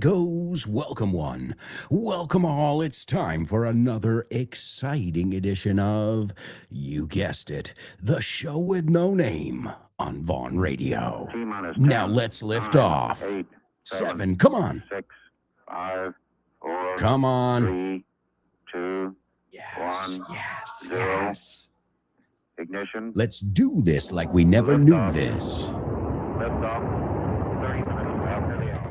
goes. Welcome one. Welcome all. It's time for another exciting edition of, you guessed it, the show with no name on Vaughn Radio. Now let's lift off. 7, come on. 6, 5, 4, Come on. 3, 2, Yes, 1, yes, 0. yes. Ignition. Let's do this like we never Lift knew off. this. Lift off. 30 minutes after the hour.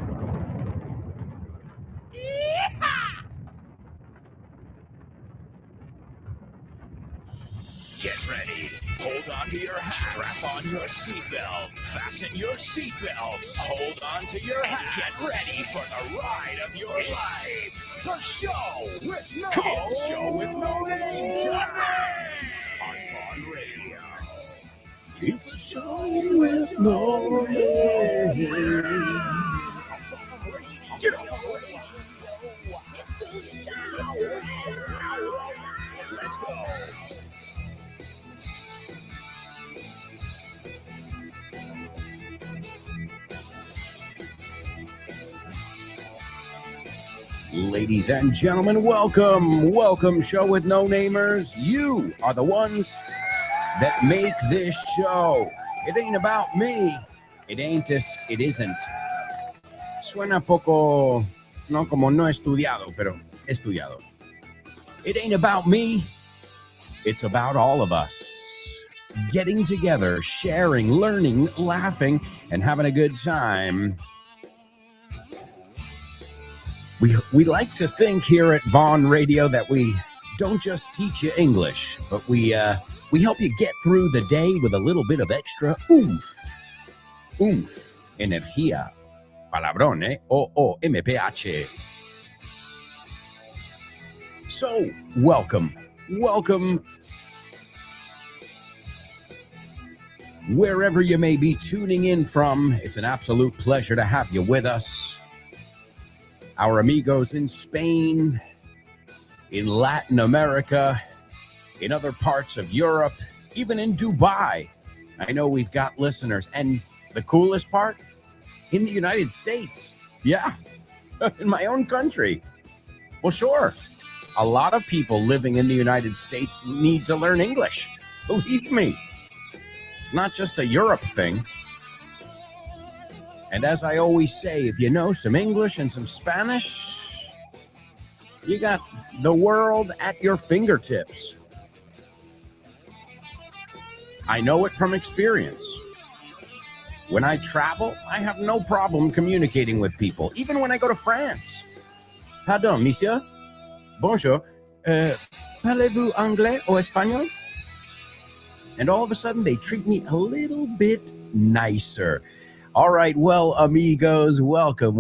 Get ready. Hold on to your hats. Strap on your seatbelt. Fasten your seatbelts. Hold on to your hats. Get ready for the ride of your life. The show with no name time on Vaughn Radio. It's a show with no name. Get up. It's the show. Let's go. Ladies and gentlemen, welcome. Welcome, Show with No Namers. You are the ones that make this show. It ain't about me. It isn't. Suena poco, no, como no estudiado, pero estudiado. It ain't about me. It's about all of us. Getting together, sharing, learning, laughing, and having a good time. We like to think here at Vaughn Radio that we don't just teach you English, but we help you get through the day with a little bit of extra oomph. Oomph. Energía. Palabrón, eh? O-O-M-P-H. So, welcome. Welcome. Wherever you may be tuning in from, it's an absolute pleasure to have you with us. Our amigos in Spain, in Latin America, in other parts of Europe, even in Dubai. I know we've got listeners. And the coolest part, in the United States. Yeah, in my own country. Well, sure. A lot of people living in the United States need to learn English. Believe me. It's not just a Europe thing. And as I always say, if you know some English and some Spanish, you got the world at your fingertips. I know it from experience. When I travel, I have no problem communicating with people, even when I go to France. Pardon, monsieur? Bonjour. Parlez-vous anglais ou espagnol? And all of a sudden, they treat me a little bit nicer. All right, well, amigos, welcome.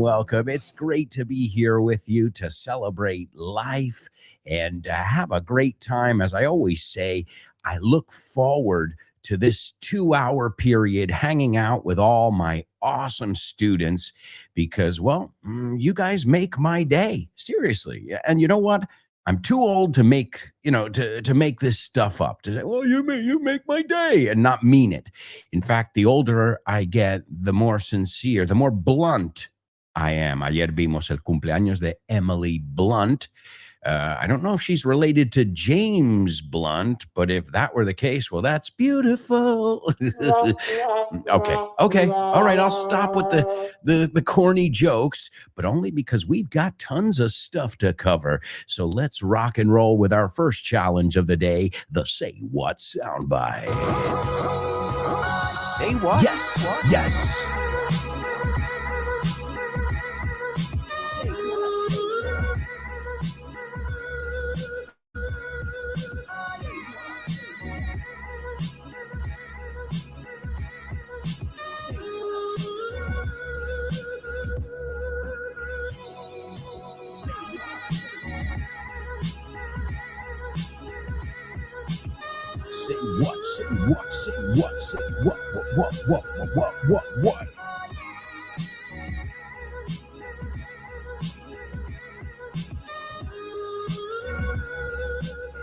It's great to be here with you to celebrate life and have a great time. As I always say, I look forward to this 2-hour period hanging out with all my awesome students because, well, you guys make my day. Seriously. And you know what? I'm too old to make, to make this stuff up, to say, well, you make my day and not mean it. In fact, the older I get, the more sincere, the more blunt I am. Ayer vimos el cumpleaños de Emily Blunt. I don't know if she's related to James Blunt, but if that were the case, well, that's beautiful. Okay. All right, I'll stop with the corny jokes, but only because we've got tons of stuff to cover. So let's rock and roll with our first challenge of the day, the Say What soundbite. Say what? Yes. Say what?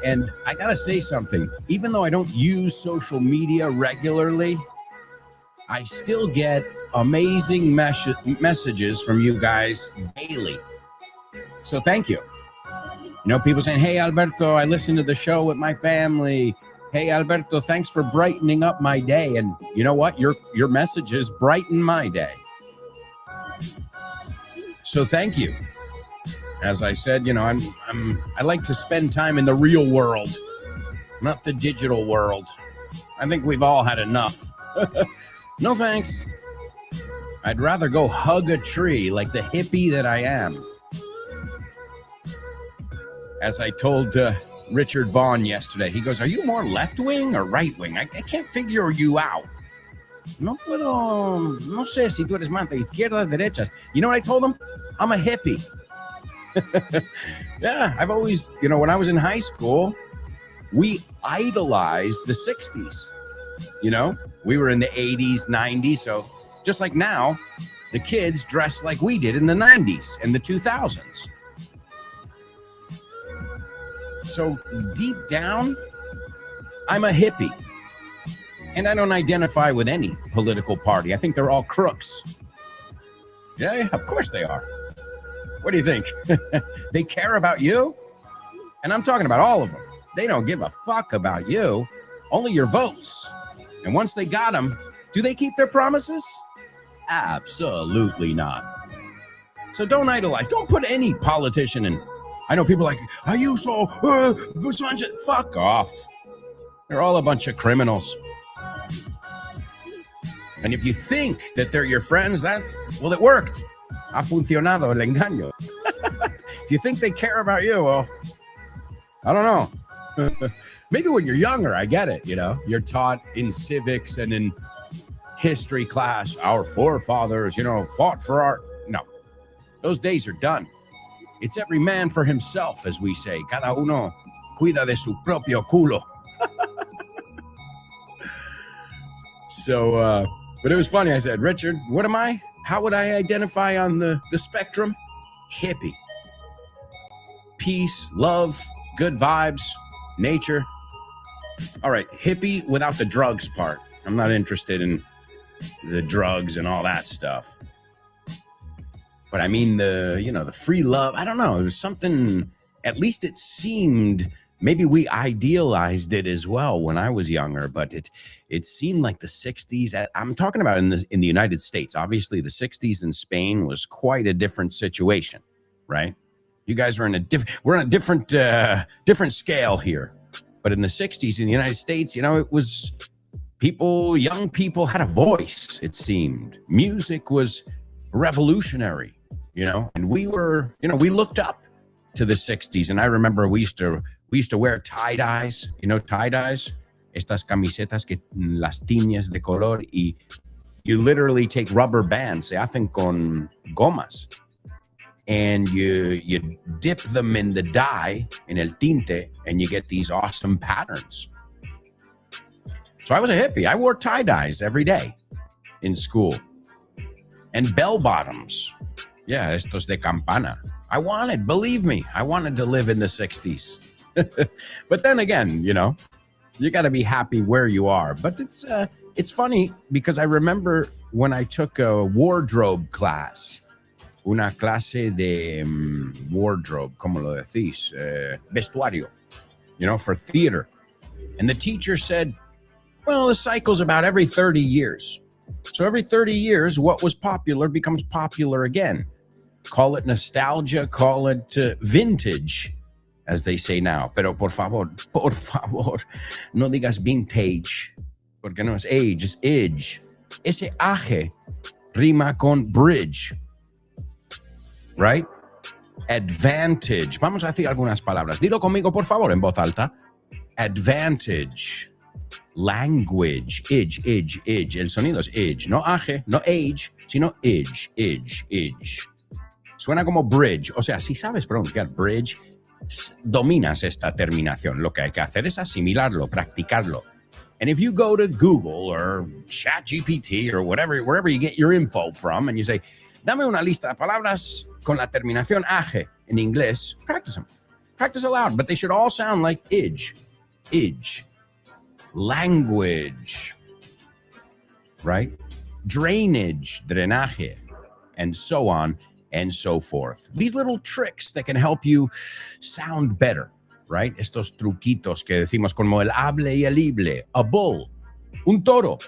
And I gotta say something, even though I don't use social media regularly, I still get amazing messages from you guys daily. So thank you. You know, people saying, hey, Alberto, I listen to the show with my family. Hey, Alberto, thanks for brightening up my day. And you know what? Your messages brighten my day. So thank you. As I said, you know, I like to spend time in the real world, not the digital world. I think we've all had enough. No thanks. I'd rather go hug a tree like the hippie that I am. As I told Richard Vaughn yesterday, he goes, are you more left-wing or right-wing? I can't figure you out. No sé si tú eres más de izquierdas, derechas. You know what I told him? I'm a hippie. Yeah, I've always, you know, when I was in high school, we idolized the 60s. You know, we were in the 80s, 90s. So just like now, the kids dress like we did in the 90s and the 2000s. So deep down, I'm a hippie. And I don't identify with any political party. I think they're all crooks. Yeah, of course they are. What do you think? They care about you? And I'm talking about all of them. They don't give a fuck about you, only your votes. And once they got them, do they keep their promises? Absolutely not. So don't idolize. Don't put any politician in. I know people like, are you so, fuck off. They're all a bunch of criminals. And if you think that they're your friends, well, it worked. Ha funcionado el engaño. If you think they care about you, well, I don't know. Maybe when you're younger, I get it, you know. You're taught in civics and in history class, our forefathers, you know, fought for our... No, those days are done. It's every man for himself, as we say. Cada uno cuida de su propio culo. So, but it was funny. I said, Richard, what am I? How would I identify on the spectrum? Hippie. Peace, love, good vibes, nature. All right, hippie without the drugs part. I'm not interested in the drugs and all that stuff. But I mean the free love. I don't know. It was something, at least it seemed, maybe we idealized it as well when I was younger, but it seemed like the 60s. I'm talking about in the United States. Obviously, the 60s in Spain was quite a different situation, right? You guys were we're on a different scale here. But in the 60s in the United States, you know, it was young people had a voice, it seemed. Music was revolutionary, you know, and we looked up to the 60s. And I remember we used to wear tie-dyes, you know, tie-dyes, estas camisetas que las tiñes de color, y you literally take rubber bands, se hacen con gomas, and you dip them in the dye, in el tinte, and you get these awesome patterns. So I was a hippie. I wore tie-dyes every day in school. And bell-bottoms. Yeah, estos de campana. Believe me, I wanted to live in the 60s. But then again, you know, you got to be happy where you are. But it's funny because I remember when I took a wardrobe class, una clase de wardrobe, ¿cómo lo decís? Vestuario, you know, for theater. And the teacher said, well, the cycle's about every 30 years. So every 30 years, what was popular becomes popular again. Call it nostalgia, call it vintage, as they say now. Pero por favor, no digas vintage, porque no es age, es age. Ese age rima con bridge, right? Advantage. Vamos a decir algunas palabras. Dilo conmigo, por favor, en voz alta. Advantage. Language, age. El sonido es age, no age, no age, sino age. Suena como bridge. O sea, si sabes pronunciar bridge, dominas esta terminación. Lo que hay que hacer es asimilarlo, practicarlo. And if you go to Google or ChatGPT or wherever you get your info from, and you say, dame una lista de palabras con la terminación age in inglés, practice them. Practice aloud, but they should all sound like age. Language, right? drainage, drenaje, and so on and so forth. These little tricks that can help you sound better, right? Estos truquitos que decimos como el hable y el ible, a bull, un toro.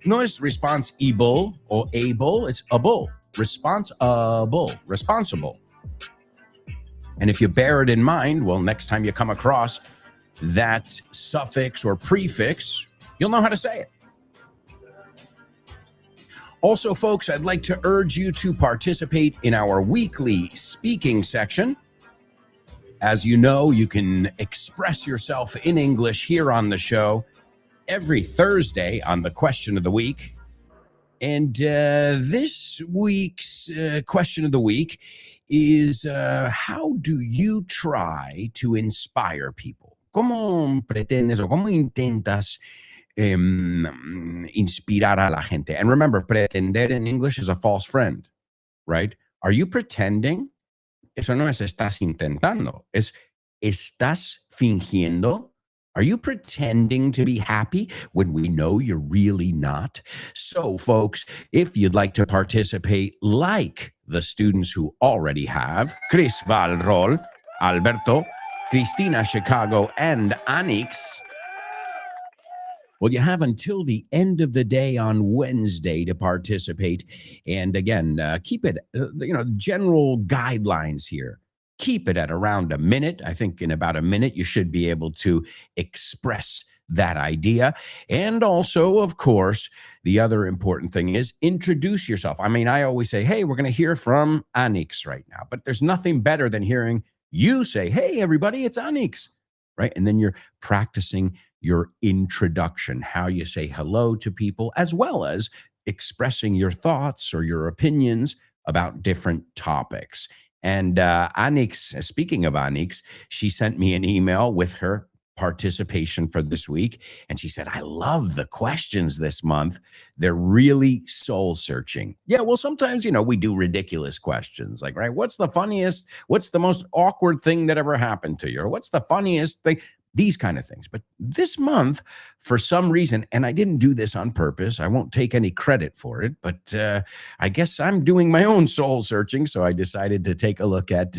No es responsible or able, it's a bull. Responsible. And if you bear it in mind, well, next time you come across that suffix or prefix, you'll know how to say it. Also, folks, I'd like to urge you to participate in our weekly speaking section. As you know, you can express yourself in English here on the show every Thursday on the question of the week. And this week's question of the week is, how do you try to inspire people? ¿Cómo pretendes o cómo intentas inspirar a la gente? And remember, pretender in English is a false friend, right? Are you pretending? Eso no es estás intentando. Es estás fingiendo. Are you pretending to be happy when we know you're really not? So, folks, if you'd like to participate like the students who already have, Chris Valrol, Alberto, Cristina Chicago, and Anix, well, you have until the end of the day on Wednesday to participate. And again, keep it, general guidelines here. Keep it at around a minute. I think in about a minute, you should be able to express that idea. And also, of course, the other important thing is introduce yourself. I mean, I always say, hey, we're going to hear from Anix right now, but there's nothing better than hearing you say, hey, everybody, it's Anix, right? And then you're practicing your introduction, how you say hello to people, as well as expressing your thoughts or your opinions about different topics. And Anix, speaking of Anix, she sent me an email with her participation for this week. And she said, I love the questions this month. They're really soul searching. Yeah, well, sometimes, we do ridiculous questions like, right, what's the funniest, what's the most awkward thing that ever happened to you? Or what's the funniest thing? These kind of things. But this month, for some reason, and I didn't do this on purpose, I won't take any credit for it, but I guess I'm doing my own soul searching. So I decided to take a look at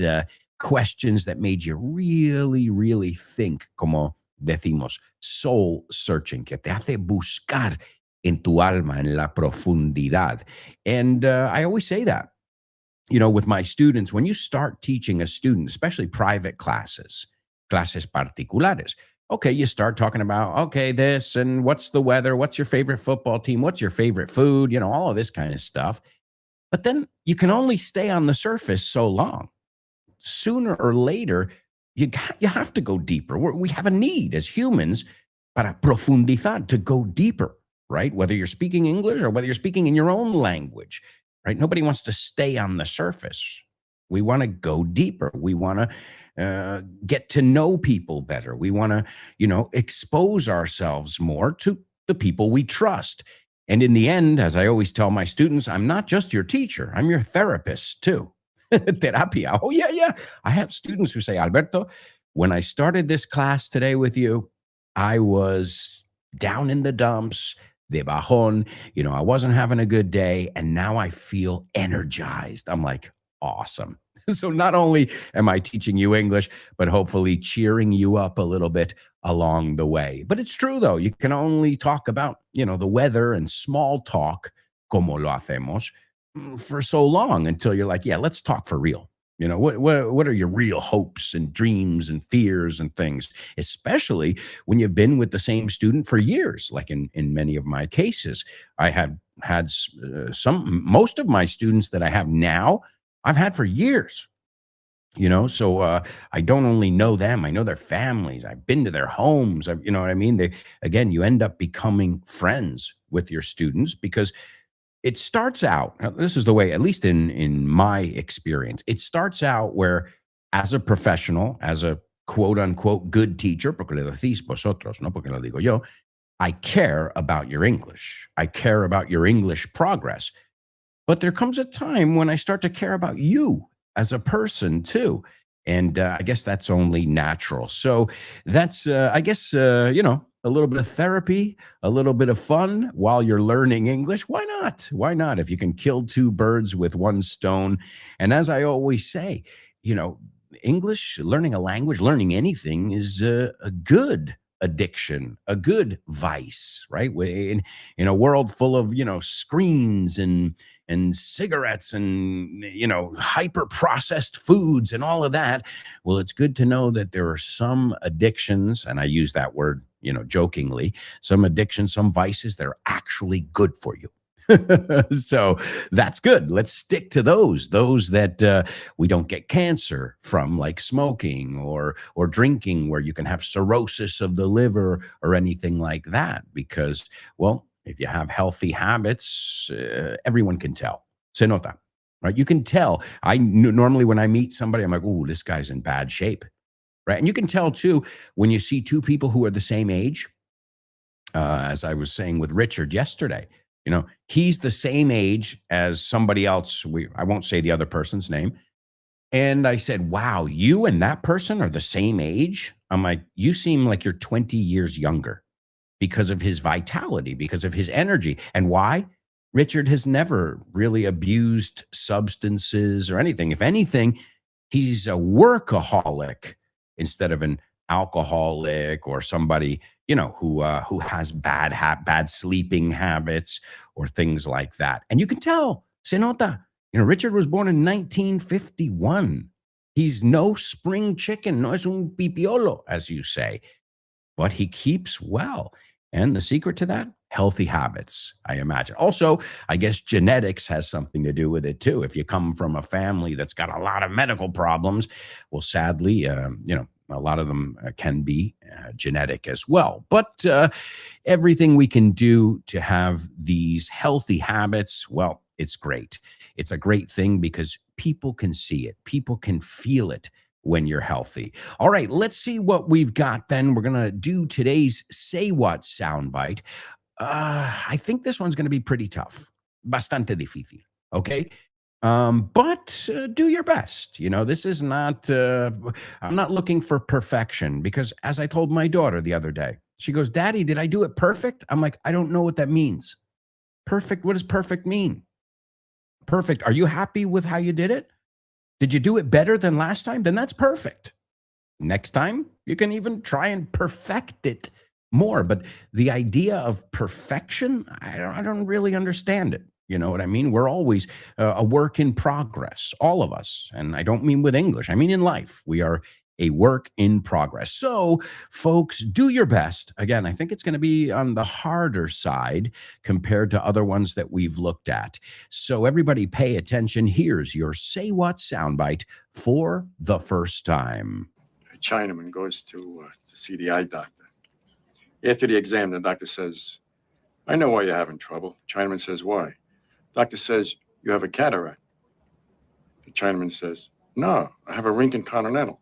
questions that made you really, really think, como decimos, soul searching, que te hace buscar en tu alma, en la profundidad. And I always say that, with my students, when you start teaching a student, especially private clases particulares. Okay, you start talking about, okay, this and what's the weather, what's your favorite football team, what's your favorite food, all of this kind of stuff. But then you can only stay on the surface so long. Sooner or later, you have to go deeper. We have a need as humans para profundizar, to go deeper, right? Whether you're speaking English or whether you're speaking in your own language, right? Nobody wants to stay on the surface. We want to go deeper. We want to get to know people better. We want to, expose ourselves more to the people we trust. And in the end, as I always tell my students, I'm not just your teacher, I'm your therapist too. Terapia. Oh, yeah. I have students who say, Alberto, when I started this class today with you, I was down in the dumps, de bajón, I wasn't having a good day, and now I feel energized. I'm like, awesome. So not only am I teaching you English, but hopefully cheering you up a little bit along the way. But it's true, though. You can only talk about, the weather and small talk, como lo hacemos, for so long until you're like, yeah, let's talk for real. What are your real hopes and dreams and fears and things, especially when you've been with the same student for years, like in many of my cases. I have had most of my students that I have now, I've had for years, so I don't only know them, I know their families. I've been to their homes. You know what I mean? You end up becoming friends with your students because it starts out, this is the way, at least in my experience, it starts out where as a professional, as a quote unquote good teacher, porque le decís vosotros, no porque lo digo yo, I care about your English. I care about your English progress. But there comes a time when I start to care about you as a person too. And I guess that's only natural. So that's, a little bit of therapy, a little bit of fun while you're learning English. Why not? Why not? If you can kill two birds with one stone. And as I always say, English, learning a language, learning anything is a good addiction, a good vice, right? In a world full of, screens and cigarettes and, hyper processed foods and all of that. Well, it's good to know that there are some addictions, and I use that word, jokingly, some addictions, some vices that are actually good for you. So that's good. Let's stick to those that we don't get cancer from, like smoking or drinking, where you can have cirrhosis of the liver or anything like that. Because, well, if you have healthy habits, everyone can tell. Se nota, right? You can tell. Normally when I meet somebody, I'm like, "Ooh, this guy's in bad shape," right? And you can tell too when you see two people who are the same age. As I was saying with Richard yesterday. He's the same age as somebody else. I won't say the other person's name. And I said, wow, you and that person are the same age? I'm like, you seem like you're 20 years younger because of his vitality, because of his energy. And why? Richard has never really abused substances or anything. If anything, he's a workaholic instead of an alcoholic or somebody who has bad sleeping habits or things like that. And you can tell, se nota. Richard was born in 1951. He's no spring chicken, no es un pipiolo, as you say, but he keeps well. And the secret to that? Healthy habits, I imagine. Also, I guess genetics has something to do with it too. If you come from a family that's got a lot of medical problems, well, sadly, a lot of them can be genetic as well. But everything we can do to have these healthy habits, well, it's great. It's a great thing because people can see it. People can feel it when you're healthy. All right, let's see what we've got then. We're going to do today's Say What soundbite. I think this one's going to be pretty tough. Bastante difícil, okay? But do your best. This is not, I'm not looking for perfection because as I told my daughter the other day, she goes, Daddy, did I do it perfect? I'm like, I don't know what that means. Perfect. What does perfect mean? Perfect. Are you happy with how you did it? Did you do it better than last time? Then that's perfect. Next time, you can even try and perfect it more. But the idea of perfection, I don't really understand it. You know what I mean? We're always a work in progress, all of us. And I don't mean with English. I mean in life. We are a work in progress. So, folks, do your best. Again, I think it's going to be on the harder side compared to other ones that we've looked at. So everybody pay attention. Here's your Say What soundbite for the first time. A Chinaman goes to see the eye doctor. After the exam, the doctor says, I know why you're having trouble. Chinaman says, why? Doctor says, you have a cataract. The Chinaman says, no, I have a Rincon Continental.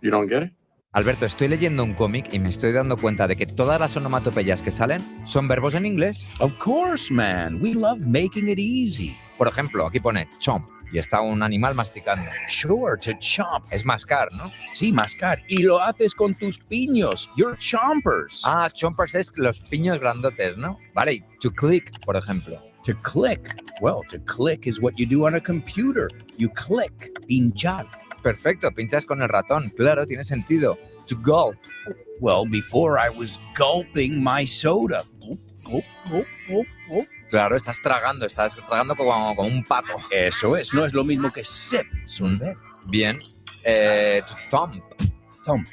You don't get it? Alberto, estoy leyendo un cómic y me estoy dando cuenta de que todas las onomatopeyas que salen son verbos en inglés. Of course, man. We love making it easy. Por ejemplo, aquí pone chomp y está un animal masticando. Sure, to chomp. Es mascar, ¿no? Sí, mascar. Y lo haces con tus piños. You're chompers. Ah, chompers es los piños grandotes, ¿no? Vale, y to click, por ejemplo. To click. Well, to click is what you do on a computer. You click. Pinchar. Perfecto, pinchas con el ratón. Claro, tiene sentido. To gulp. Well, before I was gulping my soda. Gulp, gulp, gulp, gulp, gulp. Claro, estás tragando como un pato. Eso es, no es lo mismo que sip. Bien. To thump. Thump.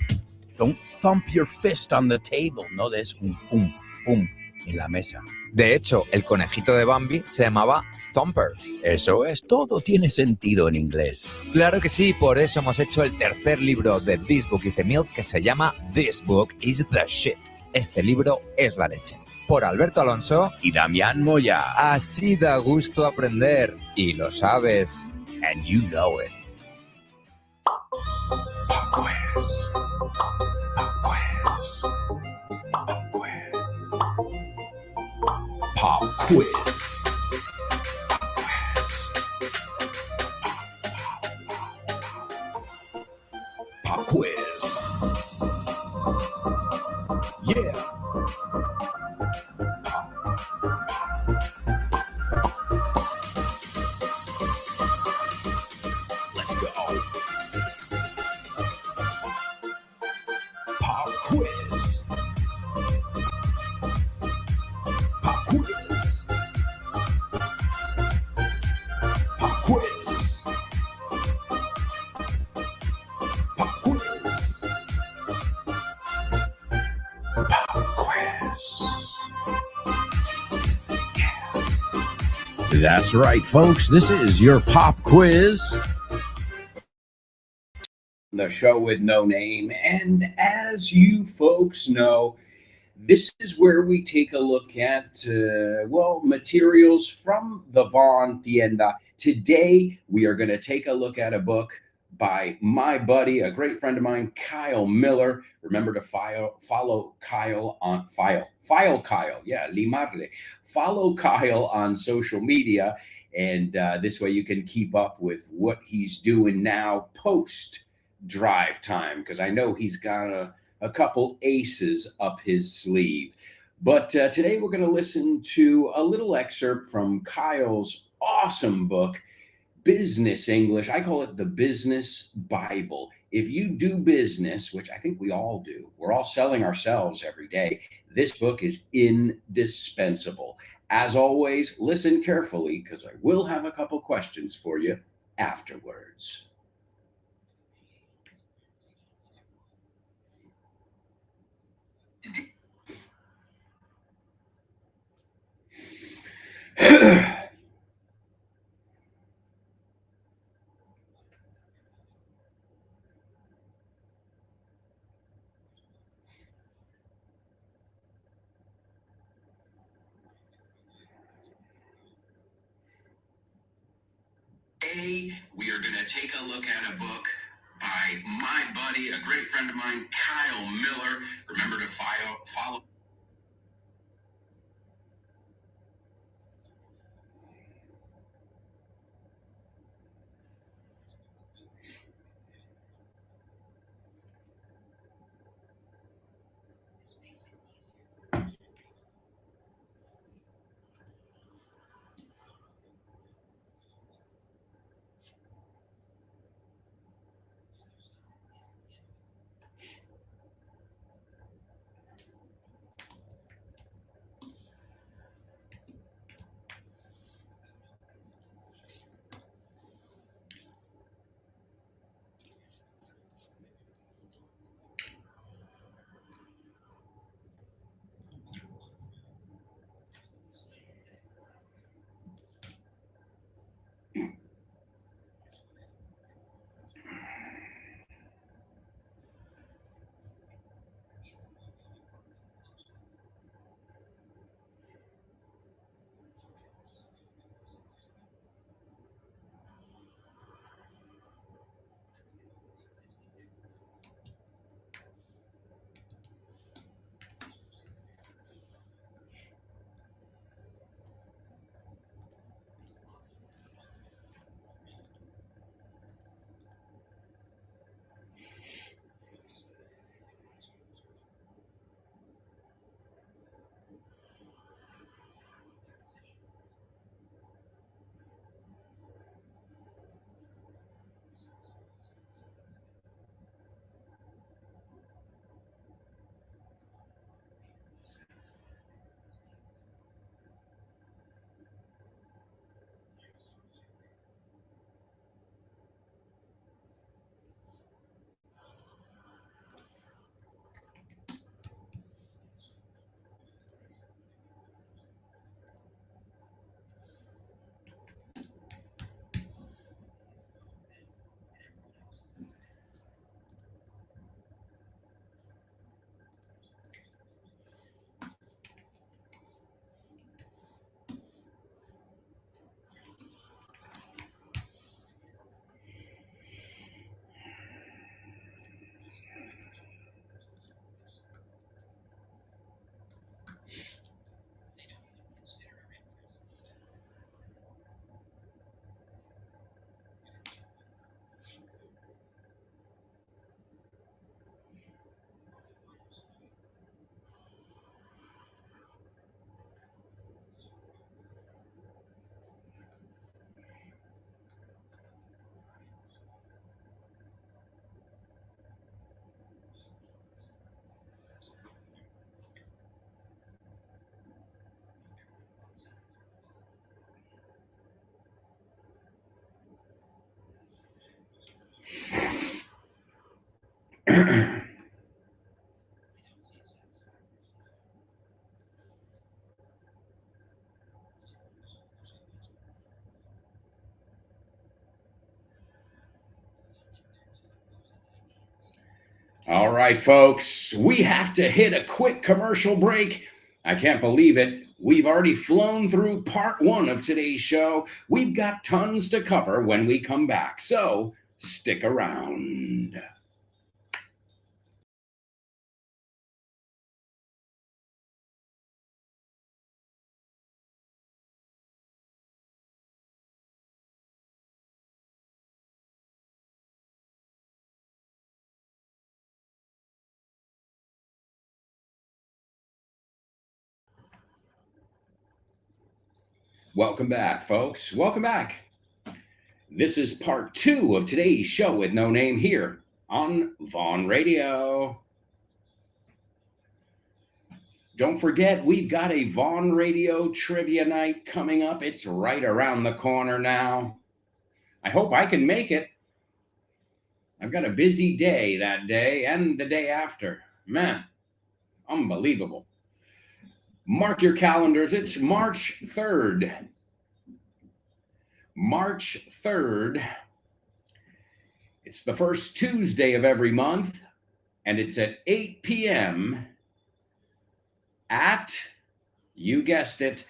Don't thump your fist on the table. No des un pum, pum en la mesa. De hecho, el conejito de Bambi se llamaba Thumper. Eso es, todo tiene sentido en inglés. Claro que sí, por eso hemos hecho el tercer libro de This Book is the Milk, que se llama This Book is the Shit. Este libro es la leche. Por Alberto Alonso y Damián Moya. Así da gusto aprender. Y lo sabes. And you know it. Pop quiz. Pop quiz. Pop quiz. Pop quiz. Pop quiz. Yeah. Let's go. Pop quiz. Pop quiz. Pop quiz. Pop quiz. Pop quiz. That's right, folks. This is your pop quiz, the show with no name. And as you folks know, this is where we take a look at, materials from the Von Tienda. Today, we are going to take a look at a book by my buddy, a great friend of mine, Kyle Miller. Remember to follow Kyle on file Kyle. Yeah, limarle. Follow Kyle on social media. And this way you can keep up with what he's doing now post drive time, because I know he's got a couple aces up his sleeve. But today we're going to listen to a little excerpt from Kyle's awesome book, Business English. I call it the Business Bible. If you do business, which I think we all do, we're all selling ourselves every day, this book is indispensable. As always, listen carefully because I will have a couple questions for you afterwards. We are going to take a look at a book by my buddy, a great friend of mine, Kyle Miller. Remember to follow. All right, folks, we have to hit a quick commercial break. I can't believe it. We've already flown through part one of today's show. We've got tons to cover when we come back, so stick around. Welcome back, folks. Welcome back. This is part two of today's show with no name here on Vaughn Radio. Don't forget, we've got a Vaughn Radio trivia night coming up. It's right around the corner now. I hope I can make it. I've got a busy day that day and the day after. Man, unbelievable. Mark your calendars. It's March 3rd. March 3rd. It's the first Tuesday of every month, and it's at 8 p.m. at, you guessed it,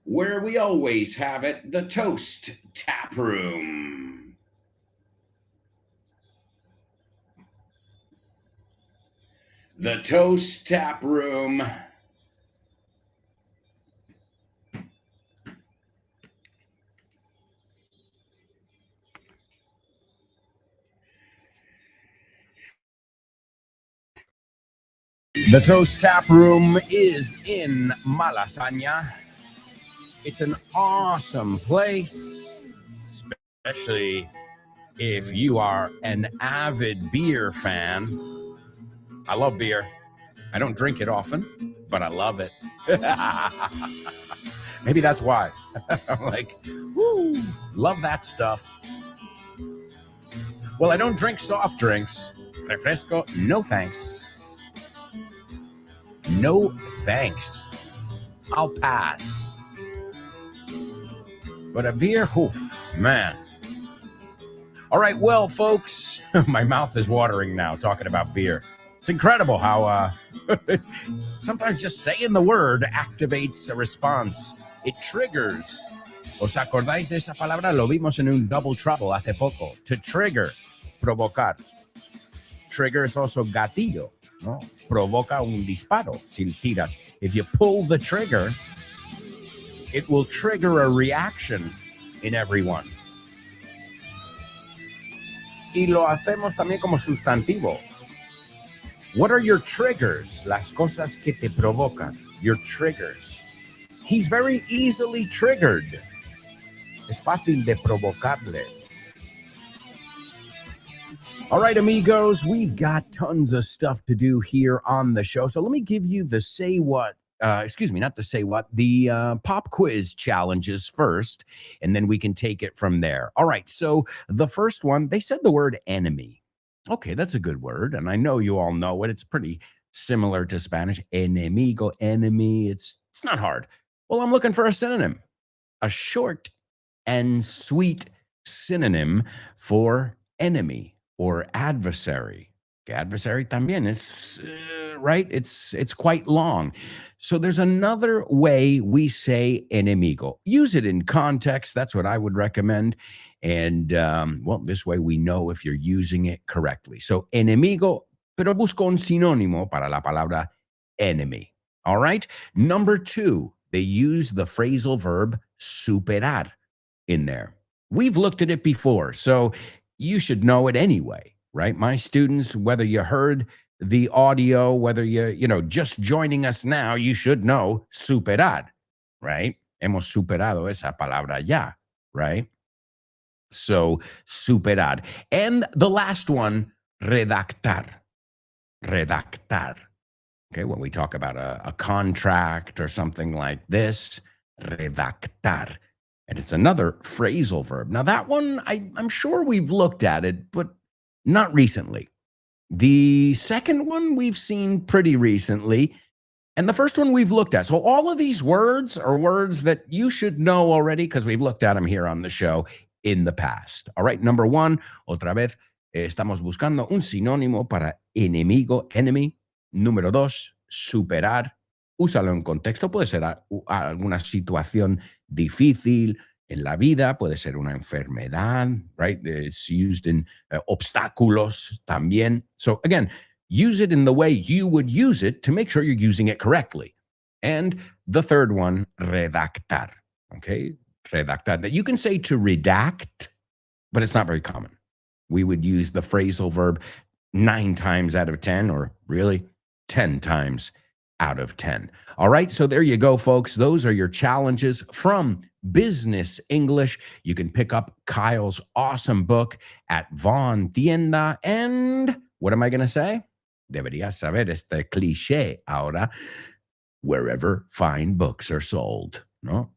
where we always have it, the Toast Tap Room. The Toast Tap Room. The Toast Tap Room is in Malasaña. It's an awesome place, especially if you are an avid beer fan. I love beer. I don't drink it often, but I love it. Maybe that's why. I'm like, woo, love that stuff. Well, I don't drink soft drinks. Refresco, no thanks. No thanks. I'll pass. But a beer, whew, man. All right, well, folks, my mouth is watering now talking about beer. It's incredible how sometimes just saying the word activates a response. It triggers. ¿Os acordáis de esa palabra? Lo vimos en un Double Trouble hace poco. To trigger, provocar. Trigger es also gatillo, ¿no? Provoca un disparo si tiras. If you pull the trigger, it will trigger a reaction in everyone. Y lo hacemos también como sustantivo. What are your triggers? Las cosas que te provocan. Your triggers. He's very easily triggered. Es fácil de provocarle. All right, amigos, we've got tons of stuff to do here on the show. So let me give you the the pop quiz challenges first, and then we can take it from there. All right, so the first one, they said the word enemy. Okay, that's a good word, and I know you all know it. It's pretty similar to Spanish. Enemigo, enemy. It's not hard. Well, I'm looking for a synonym, a short and sweet synonym for enemy or adversary. Adversary también is right. It's quite long. So there's another way we say enemigo. Use it in context. That's what I would recommend. And well, this way we know if you're using it correctly. So enemigo, pero busco un sinónimo para la palabra enemy. All right. Number 2, they use the phrasal verb superar in there. We've looked at it before, so you should know it anyway, right? My students, whether you heard the audio, whether you're just joining us now, you should know superar, right? Hemos superado esa palabra ya, right? So superar. And the last one, redactar. Redactar. Okay, when we talk about a contract or something like this, redactar. And it's another phrasal verb. Now, that one, I'm sure we've looked at it, but not recently. The second one we've seen pretty recently, and the first one we've looked at. So all of these words are words that you should know already because we've looked at them here on the show in the past. All right, number one, otra vez, estamos buscando un sinónimo para enemigo, enemy. Número dos, superar. Úsalo en contexto, puede ser alguna situación difícil en la vida, puede ser una enfermedad, right? It's used in obstáculos también. So again, use it in the way you would use it to make sure you're using it correctly. And the third one, redactar. Okay, redactar. That you can say to redact, but it's not very common. We would use the phrasal verb 9 times out of 10, or really 10 times out of 10. All right, so there you go, folks. Those are your challenges from Business English. You can pick up Kyle's awesome book at Von Tienda. And what am I going to say? Deberías saber este cliché ahora. Wherever fine books are sold, no?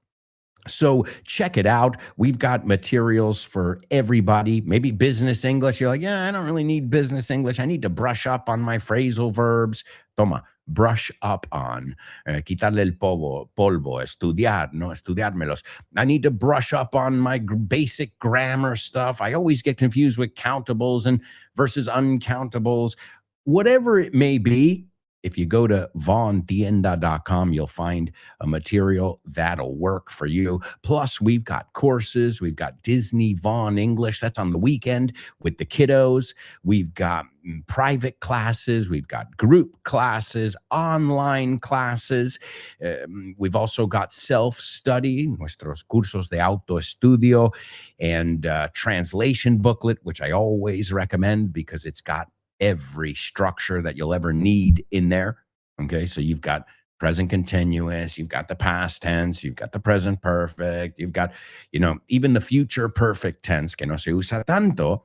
So check it out. We've got materials for everybody. Maybe business English. You're like, yeah, I don't really need business English. I need to brush up on my phrasal verbs. Toma, brush up on. Quitarle el polvo, estudiar, no estudiármelos. I need to brush up on my basic grammar stuff. I always get confused with countables and versus uncountables. Whatever it may be, if you go to vontienda.com, you'll find a material that'll work for you. Plus, we've got courses. We've got Disney Von English. That's on the weekend with the kiddos. We've got private classes. We've got group classes, online classes. We've also got self-study, nuestros cursos de autoestudio, and translation booklet, which I always recommend because it's got every structure that you'll ever need in there. Okay, so you've got present continuous, you've got the past tense, you've got the present perfect, you've got, even the future perfect tense, que no se usa tanto,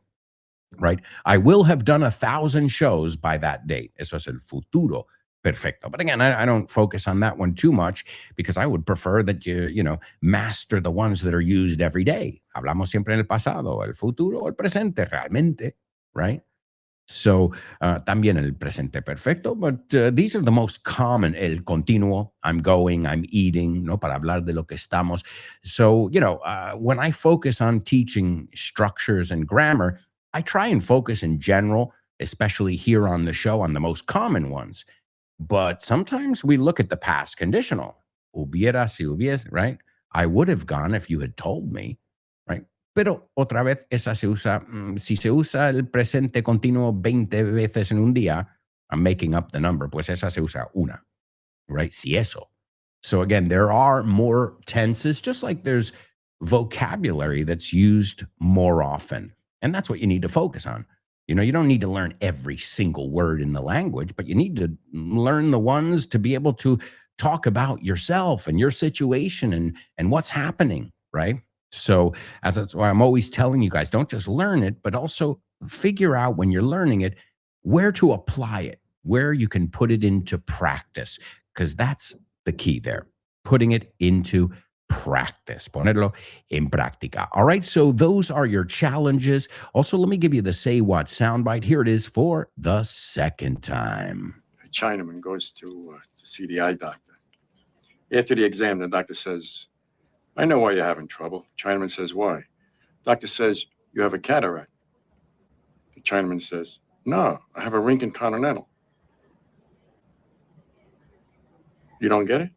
right? I will have done 1,000 shows by that date. Eso es el futuro perfecto. But again, I don't focus on that one too much because I would prefer that you master the ones that are used every day. Hablamos siempre en el pasado, el futuro, el presente realmente, right? So también el presente perfecto, but these are the most common, el continuo, I'm going, I'm eating, ¿no? Para hablar de lo que estamos. So, when I focus on teaching structures and grammar, I try and focus in general, especially here on the show, on the most common ones. But sometimes we look at the past conditional. Hubiera, si hubiese, right? I would have gone if you had told me, right? Pero otra vez, esa se usa, si se usa el presente continuo 20 veces en un día, I'm making up the number, pues esa se usa una, right? Si eso. So again, there are more tenses, just like there's vocabulary that's used more often. And that's what you need to focus on. You don't need to learn every single word in the language, but you need to learn the ones to be able to talk about yourself and your situation and what's happening, right? So that's why I'm always telling you guys, don't just learn it, but also figure out when you're learning it, where to apply it, where you can put it into practice, because that's the key there, putting it into practice, ponerlo en práctica. All right, so those are your challenges. Also, let me give you the Say What soundbite. Here it is for the second time. A Chinaman goes to see the eye doctor. After the exam, the doctor says, I know why you're having trouble. Chinaman says, why? Doctor says, you have a cataract. The Chinaman says, no, I have a Rincon Continental. You don't get it?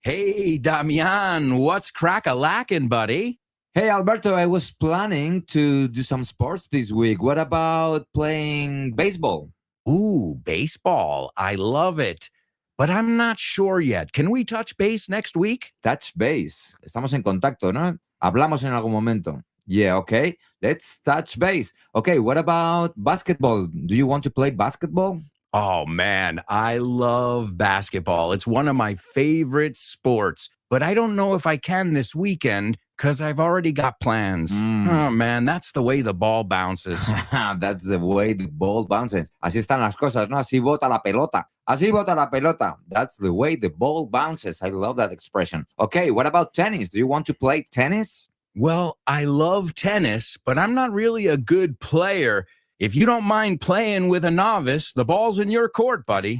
Hey, Damian, what's crack-a-lackin', buddy? Hey, Alberto, I was planning to do some sports this week. What about playing baseball? Ooh, baseball. I love it. But I'm not sure yet. Can we touch base next week? Touch base. Estamos en contacto, ¿no? Hablamos en algún momento. Yeah, okay. Let's touch base. Okay, what about basketball? Do you want to play basketball? Oh, man, I love basketball. It's one of my favorite sports. But I don't know if I can this weekend Because I've already got plans. Oh, man, that's the way the ball bounces. That's the way the ball bounces. Así están las cosas, ¿no? Así bota la pelota. Así bota la pelota. That's the way the ball bounces. I love that expression. Okay, what about tennis? Do you want to play tennis? Well, I love tennis, but I'm not really a good player. If you don't mind playing with a novice, the ball's in your court, buddy.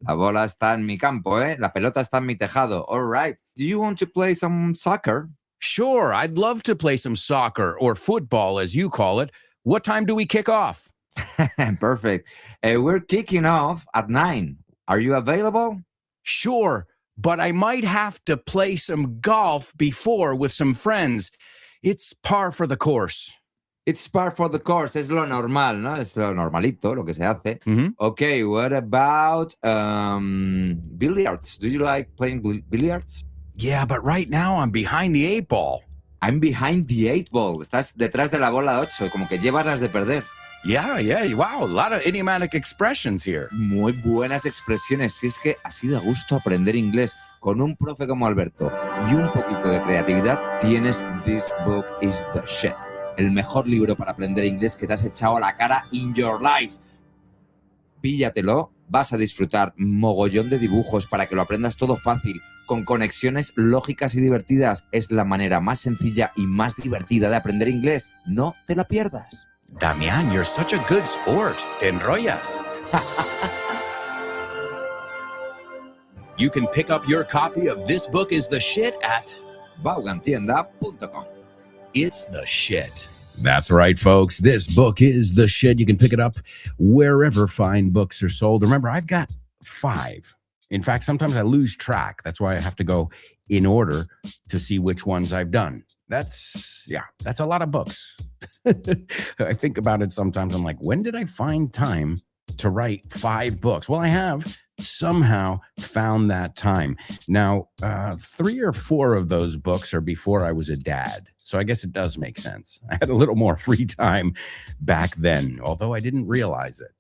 La bola está en mi campo, ¿eh? La pelota está en mi tejado. All right. Do you want to play some soccer? Sure, I'd love to play some soccer or football, as you call it. What time do we kick off? Perfect. We're kicking off at 9. Are you available? Sure, but I might have to play some golf before with some friends. It's par for the course. It's par for the course. Es lo normal, ¿no? Es lo normalito, lo que se hace. Mhm. Okay, what about billiards? Do you like playing billiards? Yeah, but right now I'm behind the 8 ball. I'm behind the 8 ball. Estás detrás de la bola 8, como que llevas las de perder. Yeah, wow, a lot of idiomatic expressions here. Muy buenas expresiones. Si es que así da gusto aprender inglés con un profe como Alberto y un poquito de creatividad, tienes This Book is the Shit. El mejor libro para aprender inglés que te has echado a la cara in your life. Píllatelo, vas a disfrutar mogollón de dibujos para que lo aprendas todo fácil, con conexiones lógicas y divertidas. Es la manera más sencilla y más divertida de aprender inglés. No te la pierdas. Damián, you're such a good sport. Te enrollas. You can pick up your copy of This Book is the Shit at Vaughantienda.com. It's the Shit. That's right, folks. This book is the shit. You can pick it up wherever fine books are sold. Remember, I've got 5. In fact, sometimes I lose track. That's why I have to go in order to see which ones I've done. That's a lot of books. I think about it sometimes. I'm like, when did I find time to write 5 books? Well, I have somehow found that time. Now, 3 or 4 of those books are before I was a dad. So I guess it does make sense. I had a little more free time back then, although I didn't realize it.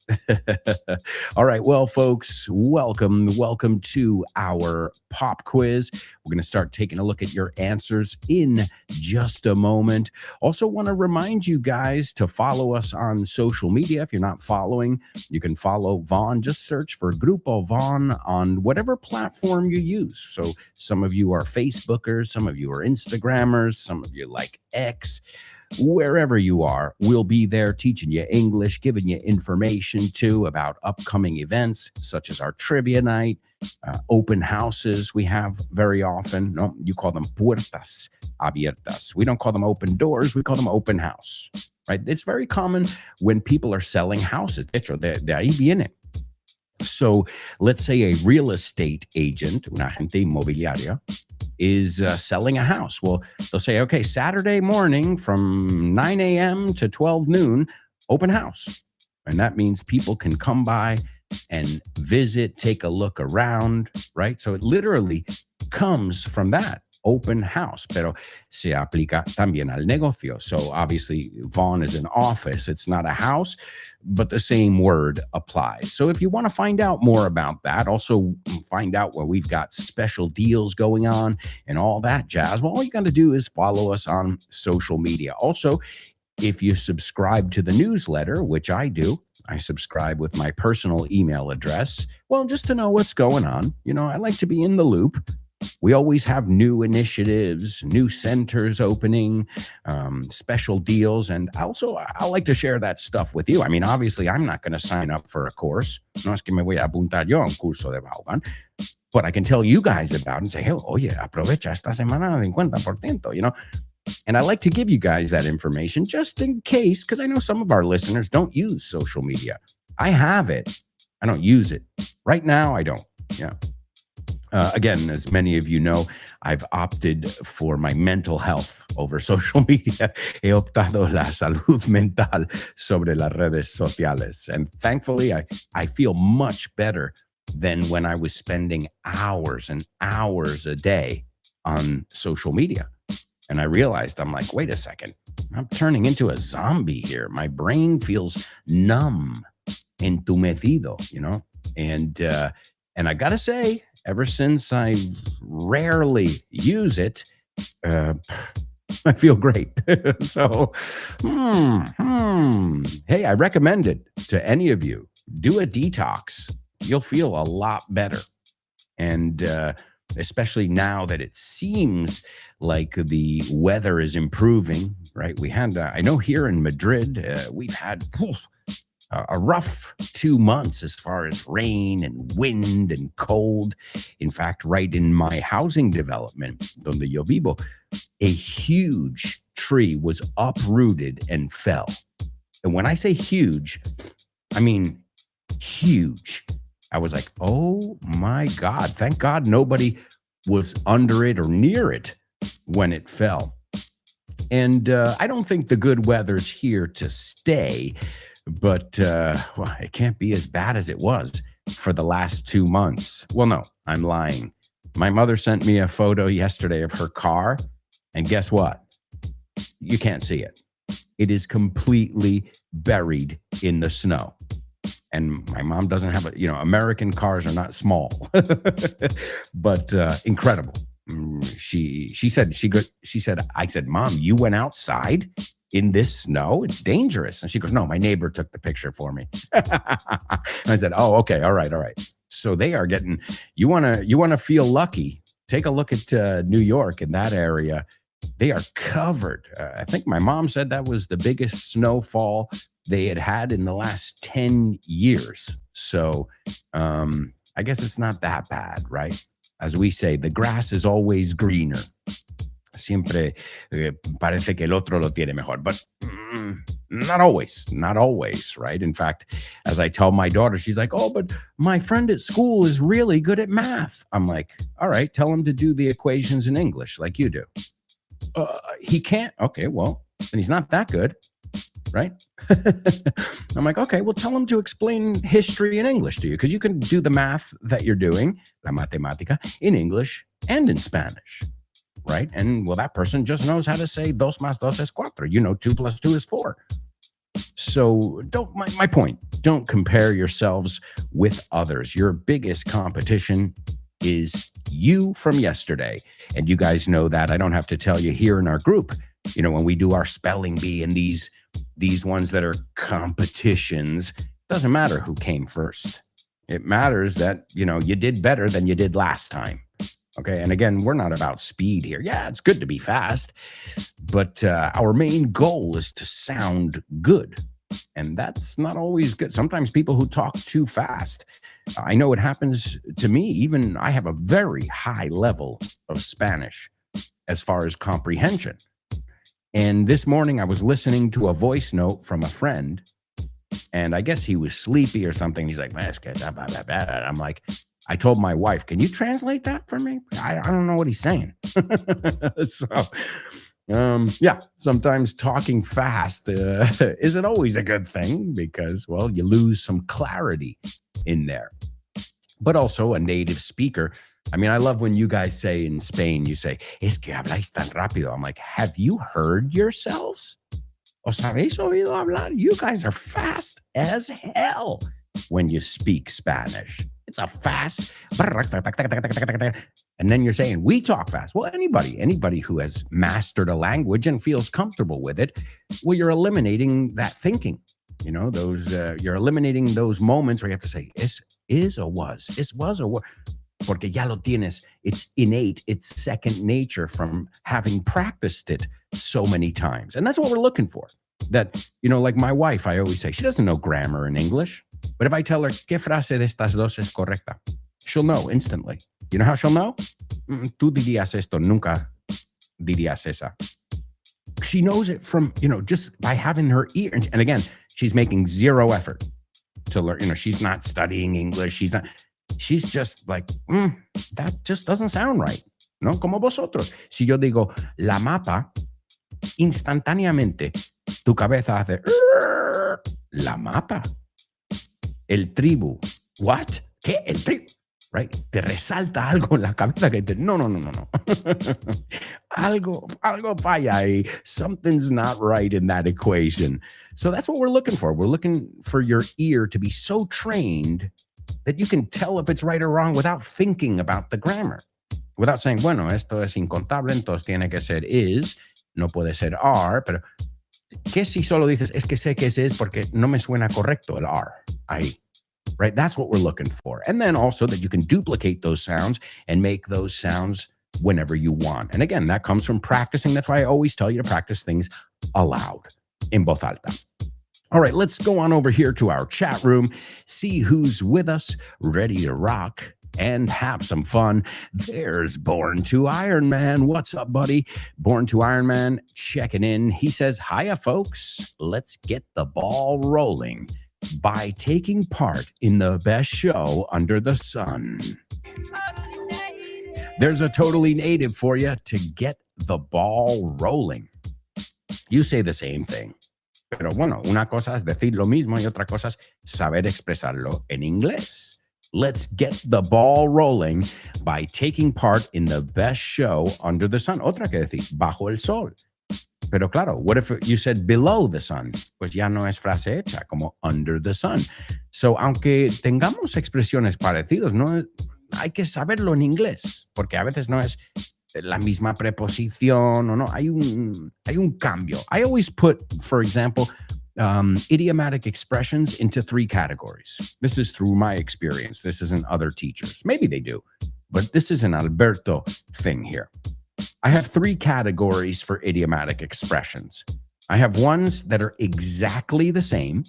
All right, well, folks, welcome to our pop quiz. We're going to start taking a look at your answers in just a moment. Also want to remind you guys to follow us on social media. If you're not following, you can follow Vaughn. Just search for Grupo Vaughn on whatever platform you use. So some of you are Facebookers, some of you are Instagrammers, some of you like X. Wherever you are, we'll be there teaching you English, giving you information too about upcoming events such as our trivia night, open houses we have very often. No, you call them puertas abiertas. We don't call them open doors. We call them open house, right? It's very common when people are selling houses. De hecho, de ahí viene. So let's say a real estate agent, un agente inmobiliario, is selling a house. Well, they'll say, okay, Saturday morning from 9 a.m. to 12 noon, open house. And that means people can come by and visit, take a look around, right? So it literally comes from that. Open house, pero se aplica también al negocio. So obviously Vaughn is an office. It's not a house, but the same word applies. So if you want to find out more about that, also find out where we've got special deals going on and all that jazz, well, all you got to do is follow us on social media. Also, if you subscribe to the newsletter, which I do, I subscribe with my personal email address. Well, just to know what's going on. You know, I like to be in the loop. We always have new initiatives, new centers opening, special deals. And also, I like to share that stuff with you. I mean, obviously, I'm not going to sign up for a course. No es que me voy a apuntar yo a un curso de Vaughan. But I can tell you guys about it and say, hey, oye, aprovecha esta semana 50%, you know. And I like to give you guys that information just in case, because I know some of our listeners don't use social media. I have it. I don't use it. Right now, I don't. Yeah. Again, as many of you know, I've opted for my mental health over social media. He optado la salud mental sobre las redes sociales. And thankfully, I feel much better than when I was spending hours and hours a day on social media. And I realized, I'm like, wait a second, I'm turning into a zombie here. My brain feels numb, entumecido, you know? And I gotta say, ever since I rarely use it, I feel great. So, hey, I recommend it to any of you. Do a detox. You'll feel a lot better. And especially now that it seems like the weather is improving, right? We had, I know here in Madrid, we've had a rough 2 months as far as rain and wind and cold. In fact, right in my housing development, donde yo vivo, a huge tree was uprooted and fell. And when I say huge, I mean huge. I was like, oh my God, thank God nobody was under it or near it when it fell. And I don't think the good weather's here to stay, but well, it can't be as bad as it was for the last 2 months. Well, no, I'm lying. My mother sent me a photo yesterday of her car, and guess what? You can't see it. It is completely buried in the snow. And my mom doesn't have American cars are not small, but incredible. She said, I said, Mom, you went outside in this snow? It's dangerous. And she goes, no, my neighbor took the picture for me. And I said, oh, okay. All right. So they are getting, you want to feel lucky. Take a look at New York in that area. They are covered. I think my mom said that was the biggest snowfall they had in the last 10 years. So I guess it's not that bad, right? As we say, the grass is always greener. Siempre parece que el otro lo tiene mejor, but not always, right? In fact, as I tell my daughter, she's like, oh, but my friend at school is really good at math. I'm like, all right, tell him to do the equations in English like you do. He can't. Okay, well, then he's not that good, right? I'm like, okay, well, tell him to explain history in English to you, because you can do the math that you're doing, la matemática, in English and in Spanish, right? And well, that person just knows how to say dos más dos es cuatro. 2 plus 2 is 4. So my point, don't compare yourselves with others. Your biggest competition is you from yesterday. And you guys know that. I don't have to tell you here in our group, when we do our spelling bee and these ones that are competitions, doesn't matter who came first. It matters that, you did better than you did last time. Okay. And again, we're not about speed here. Yeah, it's good to be fast, but our main goal is to sound good. And that's not always good. Sometimes people who talk too fast, I know it happens to me. Even I have a very high level of Spanish as far as comprehension. And this morning I was listening to a voice note from a friend, and I guess he was sleepy or something. He's like, I'm like, I told my wife, can you translate that for me? I don't know what he's saying. So, yeah, sometimes talking fast isn't always a good thing because, well, you lose some clarity in there. But also a native speaker. I mean, I love when you guys say in Spain, you say, es que habláis tan rápido. I'm like, have you heard yourselves? ¿Os habéis oído hablar? You guys are fast as hell when you speak Spanish. It's a fast, and then you're saying we talk fast. Well, anybody who has mastered a language and feels comfortable with it, well, you're eliminating that thinking. You're eliminating those moments where you have to say is or was, or what, porque ya lo tienes. It's innate. It's second nature from having practiced it so many times, and that's what we're looking for. That like my wife, I always say she doesn't know grammar in English. But if I tell her, ¿qué frase de estas dos es correcta? She'll know instantly. You know how she'll know? Tú dirías esto, nunca dirías esa. She knows it from, just by having her ear. And again, she's making zero effort to learn. She's not studying English. She's just like, that just doesn't sound right. No, como vosotros. Si yo digo, la mapa, instantáneamente, tu cabeza hace, la mapa. El tribu. What? ¿Qué? El tribu. Right? Te resalta algo en la cabeza que te... No. algo falla ahí. Something's not right in that equation. So that's what we're looking for. We're looking for your ear to be so trained that you can tell if it's right or wrong without thinking about the grammar. Without saying, bueno, esto es incontable, entonces tiene que ser is. no puede ser are, pero ¿qué si solo dices, es que sé que ese es porque no me suena correcto el are ahí? Right? That's what we're looking for. And then also that you can duplicate those sounds and make those sounds whenever you want. And again, that comes from practicing. That's why I always tell you to practice things aloud, en voz alta. All right, let's go on over here to our chat room, see who's with us, ready to rock and have some fun. There's Born to Iron Man. What's up, buddy? Born to Iron Man checking in. He says, hiya, folks. Let's get the ball rolling by taking part in the best show under the sun. There's a totally native for you to get the ball rolling. You say the same thing. Pero bueno, una cosa es decir lo mismo y otra cosa es saber expresarlo en inglés. Let's get the ball rolling by taking part in the best show under the sun. Otra que decís, bajo el sol. Pero claro, what if you said below the sun? Pues ya no es frase hecha, como under the sun. So, aunque tengamos expresiones parecidas, no hay que saberlo en inglés, porque a veces no es la misma preposición o no, hay un cambio. I always put, for example, idiomatic expressions into 3 categories. This is through my experience. This isn't other teachers. Maybe they do, but this is an Alberto thing here. I have 3 categories for idiomatic expressions. I have ones that are exactly the same.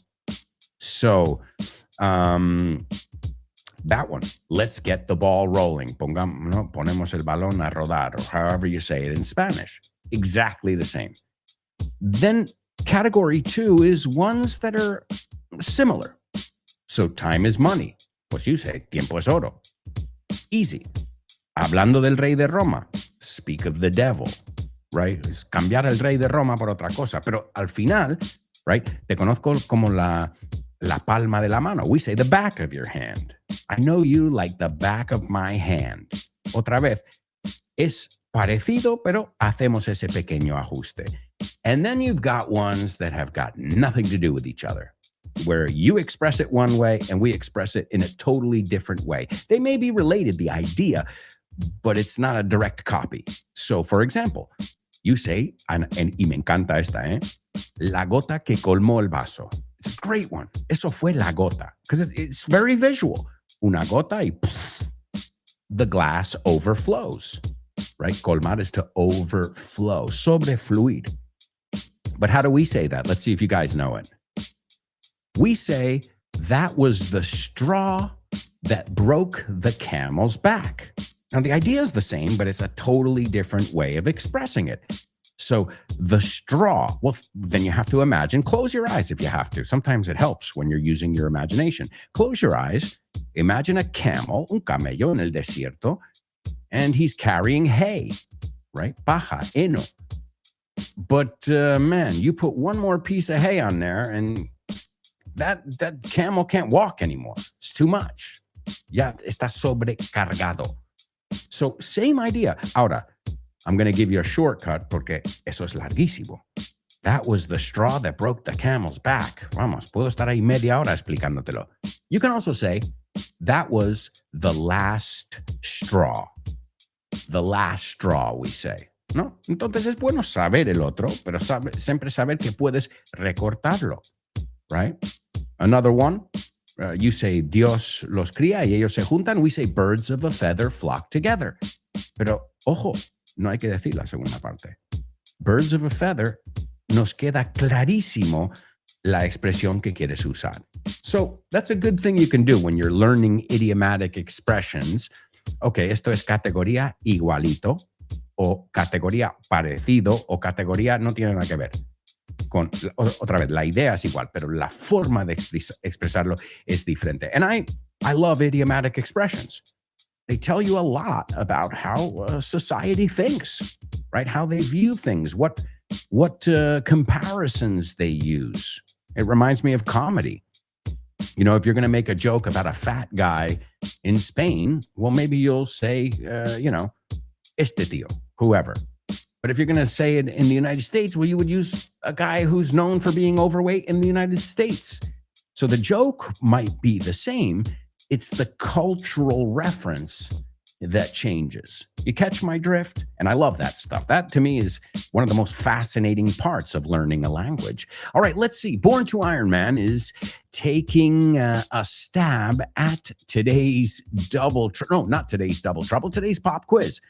So, that one, let's get the ball rolling. Ponemos el balón a rodar, or however you say it in Spanish. Exactly the same. Then category 2 is ones that are similar. So time is money. Pues you say, tiempo es oro. Easy. Hablando del rey de Roma, speak of the devil, right? Es cambiar el rey de Roma por otra cosa. Pero al final, right, te conozco como la palma de la mano. We say the back of your hand. I know you like the back of my hand. Otra vez, es parecido, pero hacemos ese pequeño ajuste. And then you've got ones that have got nothing to do with each other, where you express it one way and we express it in a totally different way. They may be related, the idea, but it's not a direct copy. So, for example, you say, and y me encanta esta, la gota que colmó el vaso. It's a great one. Eso fue la gota, because it's very visual. Una gota y pff, the glass overflows, right? Colmar is to overflow, sobrefluir. But how do we say that? Let's see if you guys know it. We say that was the straw that broke the camel's back. Now, the idea is the same, but it's a totally different way of expressing it. So the straw, well, then you have to imagine, close your eyes if you have to. Sometimes it helps when you're using your imagination. Close your eyes, imagine a camel, un camello en el desierto, and he's carrying hay, right? Paja, heno. But man, you put one more piece of hay on there and that camel can't walk anymore. It's too much. Ya está sobrecargado. So same idea. Ahora, I'm going to give you a shortcut porque eso es larguísimo. That was the straw that broke the camel's back. Vamos, puedo estar ahí media hora explicándotelo. You can also say, that was the last straw. The last straw, we say. ¿No? Entonces es bueno saber el otro, pero siempre saber que puedes recortarlo. Right? Another one, you say, Dios los cría y ellos se juntan. We say, birds of a feather flock together. Pero, ojo, no hay que decir la segunda parte. Birds of a feather, nos queda clarísimo la expresión que quieres usar. So that's a good thing you can do when you're learning idiomatic expressions. Okay, esto es categoría igualito, o categoría parecido, o categoría no tiene nada que ver. Otra vez, la idea es igual, pero la forma de expresarlo es diferente. And I love idiomatic expressions. They tell you a lot about how society thinks, right? How they view things, what comparisons they use. It reminds me of comedy. You know, if you're going to make a joke about a fat guy in Spain, well, maybe you'll say, este tío, whoever. But if you're going to say it in the United States, well, you would use a guy who's known for being overweight in the United States. So the joke might be the same. It's the cultural reference that changes. You catch my drift? And I love that stuff. That to me is one of the most fascinating parts of learning a language. All right, let's see. Born to Iron Man is taking a stab at today's today's pop quiz.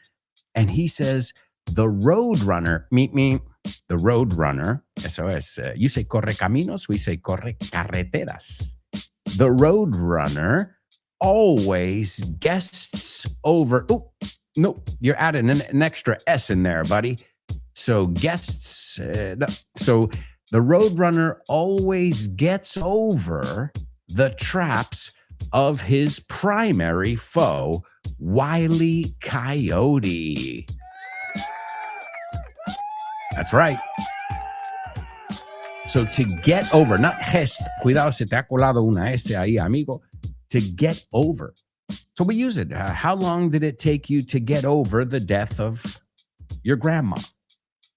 And he says, the Roadrunner, the Roadrunner, eso es, you say corre caminos, we say corre carreteras. The Roadrunner always guests over. Oh, no, you're adding an extra S in there, buddy. So guests, so the Roadrunner always gets over the traps of his primary foe, Wile E. Coyote. That's right. So to get over, not gest, cuidado, se te ha colado una S ahí, amigo. To get over. So we use it. How long did it take you to get over the death of your grandma?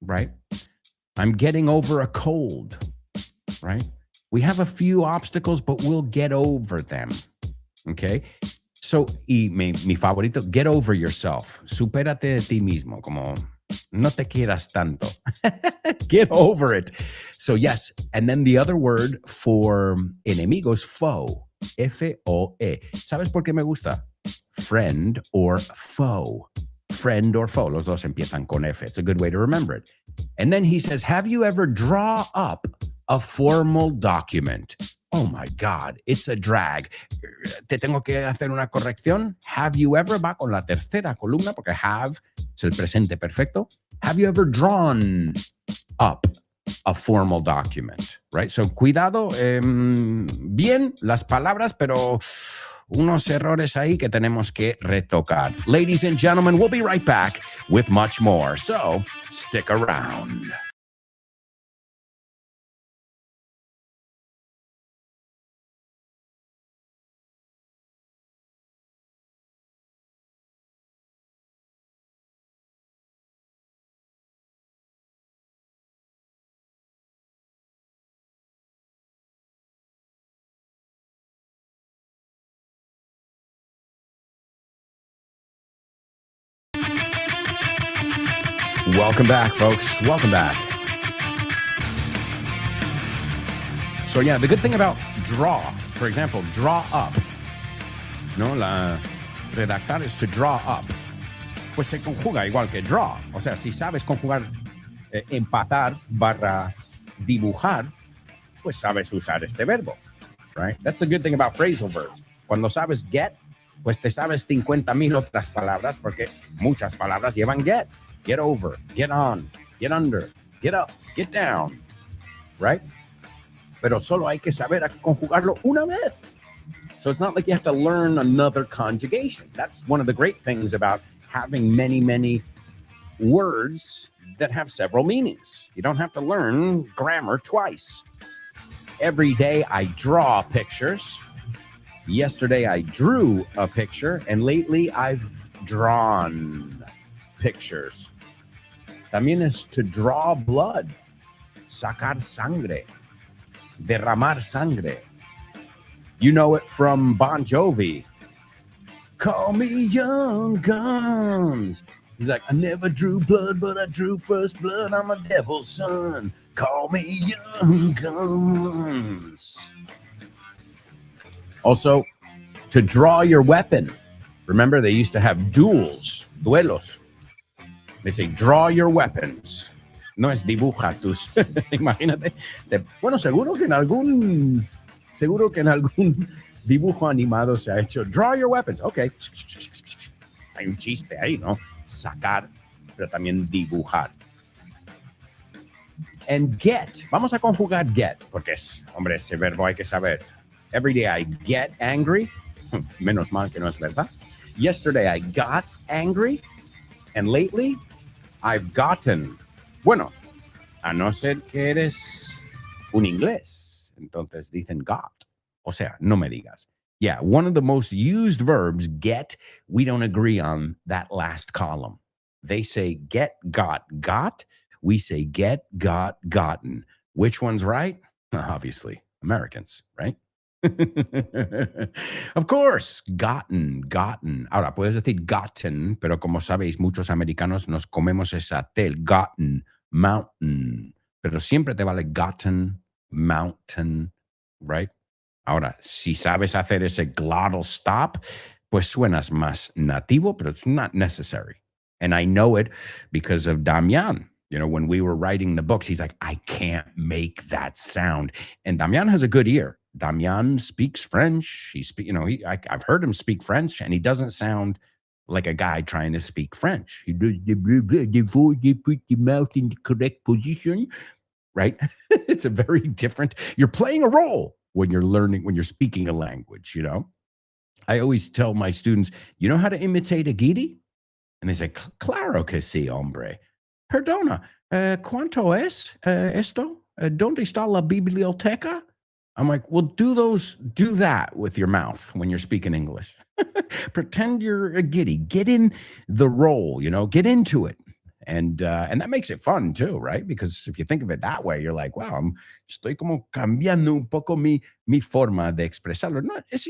Right? I'm getting over a cold. Right? We have a few obstacles, but we'll get over them. Okay? So, y mi favorito, get over yourself. Supérate de ti mismo, como no te quieras tanto. Get over it. So yes, and then the other word for enemigo is foe. F-O-E. ¿Sabes por qué me gusta? Friend or foe. Friend or foe. Los dos empiezan con F. It's a good way to remember it. And then he says, have you ever draw up a formal document? Oh my God, it's a drag. Te tengo que hacer una corrección. Have you ever, va con la tercera columna, porque have es el presente perfecto. Have you ever drawn up a formal document, right? So cuidado, bien las palabras, pero unos errores ahí que tenemos que retocar. Ladies and gentlemen, we'll be right back with much more. So stick around. Welcome back, folks. Welcome back. So yeah, the good thing about draw, for example, draw up. No, redactar is to draw up. Pues se conjuga igual que draw. O sea, si sabes conjugar empatar barra dibujar, pues sabes usar este verbo, right? That's the good thing about phrasal verbs. Cuando sabes get, pues te sabes 50,000 otras palabras porque muchas palabras llevan get. Get over, get on, get under, get up, get down, right? Pero solo hay que saber conjugarlo una vez. So it's not like you have to learn another conjugation. That's one of the great things about having many, many words that have several meanings. You don't have to learn grammar twice. Every day I draw pictures. Yesterday I drew a picture, and lately I've drawn pictures. También es to draw blood, sacar sangre, derramar sangre. You know it from Bon Jovi. Call me Young Guns. He's like, I never drew blood, but I drew first blood. I'm a devil's son. Call me Young Guns. Also, to draw your weapon. Remember, they used to have duelos. They say, draw your weapons. No es dibuja tus. Imagínate. Bueno, seguro que en algún dibujo animado se ha hecho. Draw your weapons. Ok. Hay un chiste ahí, ¿no? Sacar, pero también dibujar. And get. Vamos a conjugar get, porque hombre, ese verbo hay que saber. Every day I get angry. Menos mal que no es verdad. Yesterday I got angry. And lately, I've gotten. Bueno, a no ser que eres un inglés. Entonces dicen got. O sea, no me digas. Yeah, one of the most used verbs, get, we don't agree on that last column. They say get, got. We say get, got, gotten. Which one's right? Obviously, Americans, right? Of course, gotten. Ahora, puedes decir gotten, pero como sabéis, muchos americanos nos comemos esa T, el gotten, mountain. Pero siempre te vale gotten, mountain, right? Ahora, si sabes hacer ese glottal stop, pues suenas más nativo, but it's not necessary. And I know it because of Damian. You know, when we were writing the books, he's like, I can't make that sound. And Damian has a good ear. Damian speaks French. I've heard him speak French, and he doesn't sound like a guy trying to speak French. He does the voice, you put the mouth in the correct position, right? It's a very different. You're playing a role when you're speaking a language. You know, I always tell my students, you know how to imitate a Guidi? And they say, claro que sí, hombre. Perdona, ¿cuánto es esto? ¿Dónde está la biblioteca? I'm like, well, do that with your mouth when you're speaking English. Pretend you're a giddy. Get in the role, get into it. And that makes it fun too, right? Because if you think of it that way, you're like, wow, estoy como cambiando un poco mi forma de expresarlo. No, es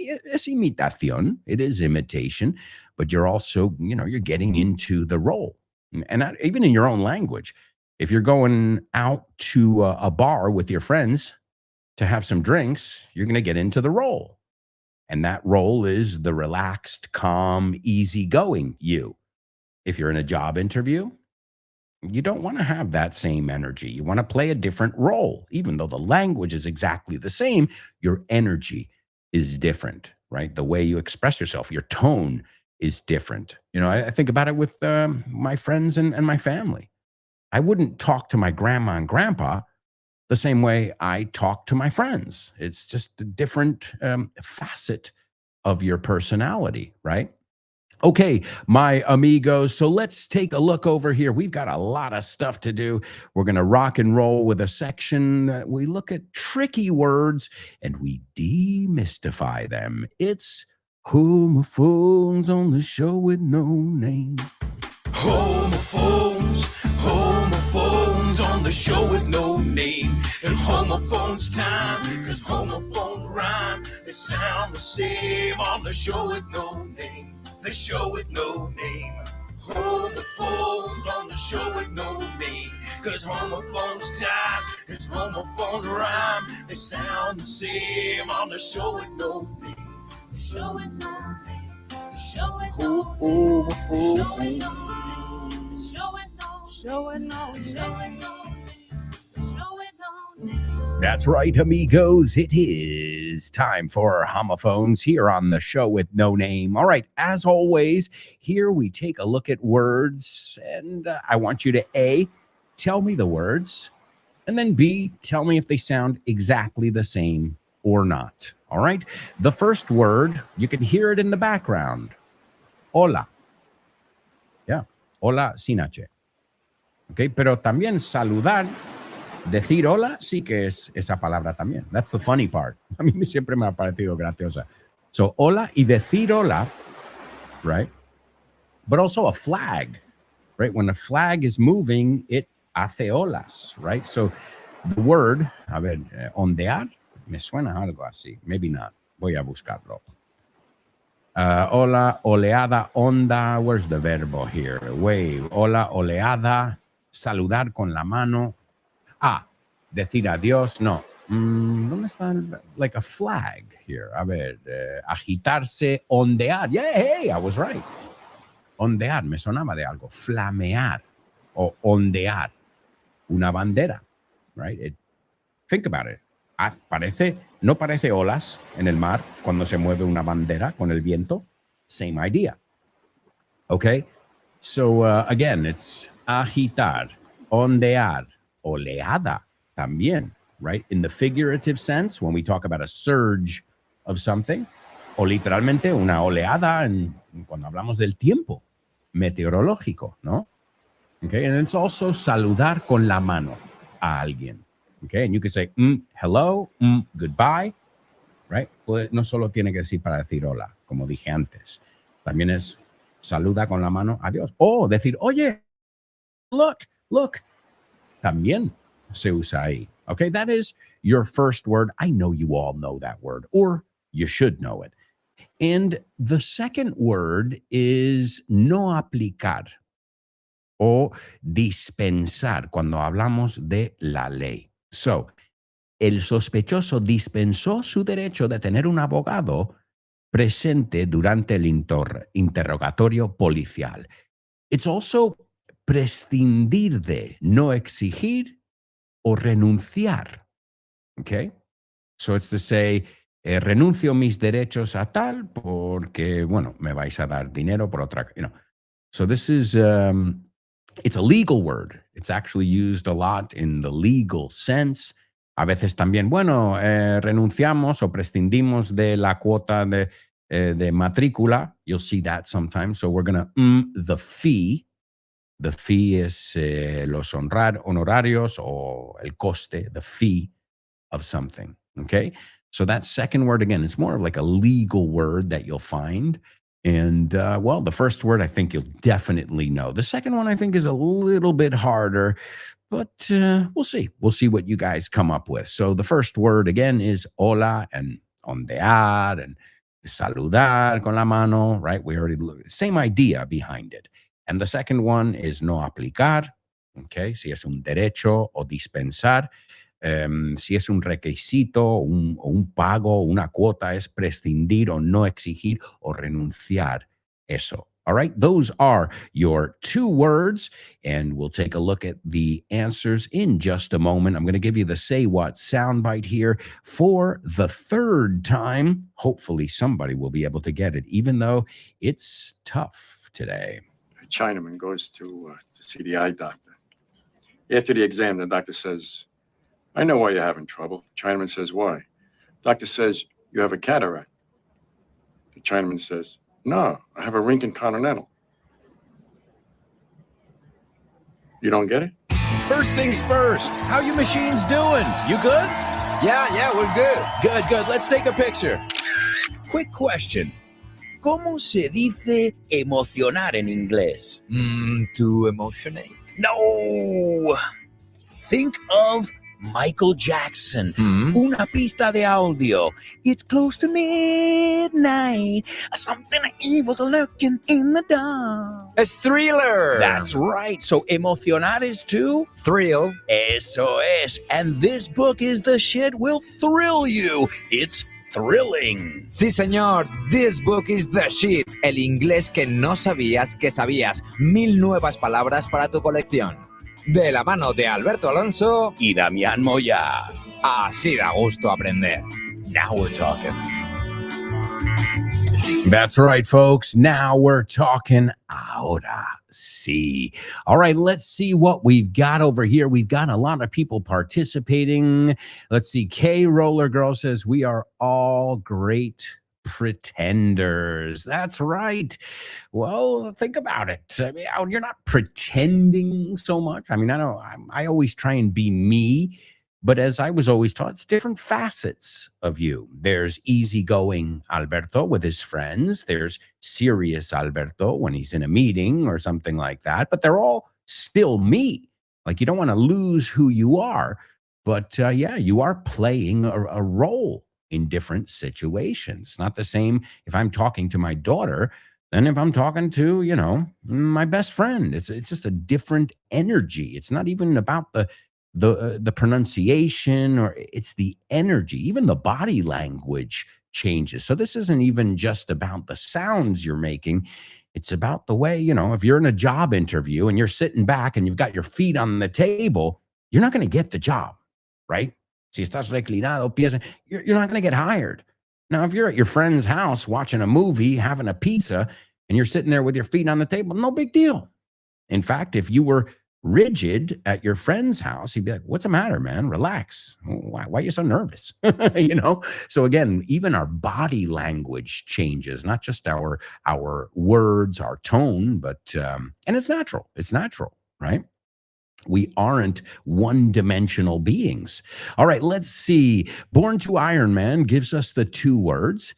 imitación. It is imitation, but you're also, you're getting into the role. And even in your own language, if you're going out to a bar with your friends to have some drinks, you're going to get into the role. And that role is the relaxed, calm, easygoing you. If you're in a job interview, you don't want to have that same energy. You want to play a different role. Even though the language is exactly the same, your energy is different, right? The way you express yourself, your tone is different. I think about it with my friends and my family. I wouldn't talk to my grandma and grandpa the same way I talk to my friends. It's just a different facet of your personality, right? Okay, my amigos, so let's take a look over here. We've got a lot of stuff to do. We're going to rock and roll with a section that we look at tricky words and we demystify them. It's Homophones on the show with no name. Homophones on the show with no name. It's homophones time, cause homophones rhyme. They sound the same on the show with no name. The show with no name. Homophones on the show with no name. Cause homophones time, cause homophones rhyme. They sound the same on the show with no name. The show with no name. The show with no name. The show with no name. That's right, amigos. It is time for homophones here on the show with no name. All right, as always, here we take a look at words, and I want you to A, tell me the words, and then B, tell me if they sound exactly the same or not. All right, the first word, you can hear it in the background. Hola. Yeah, hola sin H. Okay, pero también saludar, decir hola, sí que es esa palabra también. That's the funny part. A mí siempre me ha parecido graciosa. So, hola y decir hola, right? But also a flag, right? When a flag is moving, it hace olas, right? So, the word, a ver, ondear, me suena algo así. Maybe not. Voy a buscarlo. Hola, oleada, onda. Where's the verbo here? Wave. Hola, oleada. Saludar con la mano. Decir adiós. No. ¿Dónde está? Like a flag here. A ver. Agitarse. Ondear. Yeah, hey, I was right. Ondear. Me sonaba de algo. Flamear. O ondear. Una bandera. Right? Think about it. No parece olas en el mar cuando se mueve una bandera con el viento. Same idea. Okay? So, again, it's agitar, ondear, oleada también, right? In the figurative sense, when we talk about a surge of something, o literalmente una oleada cuando hablamos del tiempo meteorológico, ¿no? Okay? And it's also saludar con la mano a alguien. Okay, and you can say hello, goodbye, right? Pues no solo tiene que decir para decir hola, como dije antes. También es saluda con la mano, adiós. O decir, oye, look. También se usa ahí. Okay, that is your first word. I know you all know that word, or you should know it. And the second word is no aplicar o dispensar cuando hablamos de la ley. So, el sospechoso dispensó su derecho de tener un abogado presente durante el interrogatorio policial. It's also prescindir de, no exigir o renunciar. Okay? So it's to say, renuncio mis derechos a tal porque, bueno, me vais a dar dinero por otra, So this is, it's a legal word. It's actually used a lot in the legal sense. A veces también, bueno, renunciamos o prescindimos de la cuota de matrícula. You'll see that sometimes. So we're going to the fee. The fee is los honorarios o el coste, the fee of something. Okay. So that second word, again, it's more of like a legal word that you'll find. And well, the first word I think you'll definitely know. The second one I think is a little bit harder, but we'll see. We'll see what you guys come up with. So the first word again is hola and ondear and saludar con la mano, right? We already same idea behind it. And the second one is no aplicar, okay? Si es un derecho o dispensar. Si es un requisito, un pago, una cuota, es prescindir o no exigir o renunciar. Eso. All right, those are your two words, and we'll take a look at the answers in just a moment. I'm going to give you the Say What soundbite here for the third time. Hopefully somebody will be able to get it, even though it's tough today. A Chinaman goes to see the eye doctor. After the exam, the doctor says, I know why you're having trouble. Chinaman says, why? Doctor says, you have a cataract. The Chinaman says, no, I have a Lincoln Continental. You don't get it? First things first, how you machines doing? You good? Yeah, we're good. Good. Let's take a picture. Quick question. ¿Cómo se dice emocionar en inglés? To emotionate. No. Think of Michael Jackson. Una pista de audio. It's close to midnight. Something evil's lurking in the dark. Es thriller. That's right. So emocionar is to Thrill. eso es. And this book is the shit will thrill you. It's thrilling. Sí, señor. This book is the shit. El inglés que no sabías que sabías. 1000 nuevas palabras para tu colección. De la mano de Alberto Alonso Y Damián Moya. así da gusto aprender. Now we're talking. That's right, folks. Now we're talking. Ahora sí. All right, let's see what we've got over here. We've got a lot of people participating. Let's see. K Roller Girl says, we are all great pretenders. That's right. Well, think about it. I mean, you're not pretending so much. I mean, I know I always try and be me, but as I was always taught, it's different facets of you. There's easygoing Alberto with his friends. There's serious Alberto when he's in a meeting or something like that, but they're all still me. Like, you don't want to lose who you are, but yeah, you are playing a role in different situations. It's not the same if I'm talking to my daughter than if I'm talking to, my best friend. It's just a different energy. It's not even about the pronunciation, or it's the energy. Even the body language changes. So this isn't even just about the sounds you're making. It's about the way, if you're in a job interview and you're sitting back and you've got your feet on the table, you're not going to get the job, right? Si estás reclinado, you're not going to get hired. Now, if you're at your friend's house watching a movie, having a pizza, and you're sitting there with your feet on the table, no big deal. In fact, if you were rigid at your friend's house, he'd be like, what's the matter, man? Relax. Why are you so nervous? So again, even our body language changes, not just our words, our tone, but, and it's natural. It's natural, right? We aren't one-dimensional beings. All right, let's see. Born to Iron Man gives us the two words,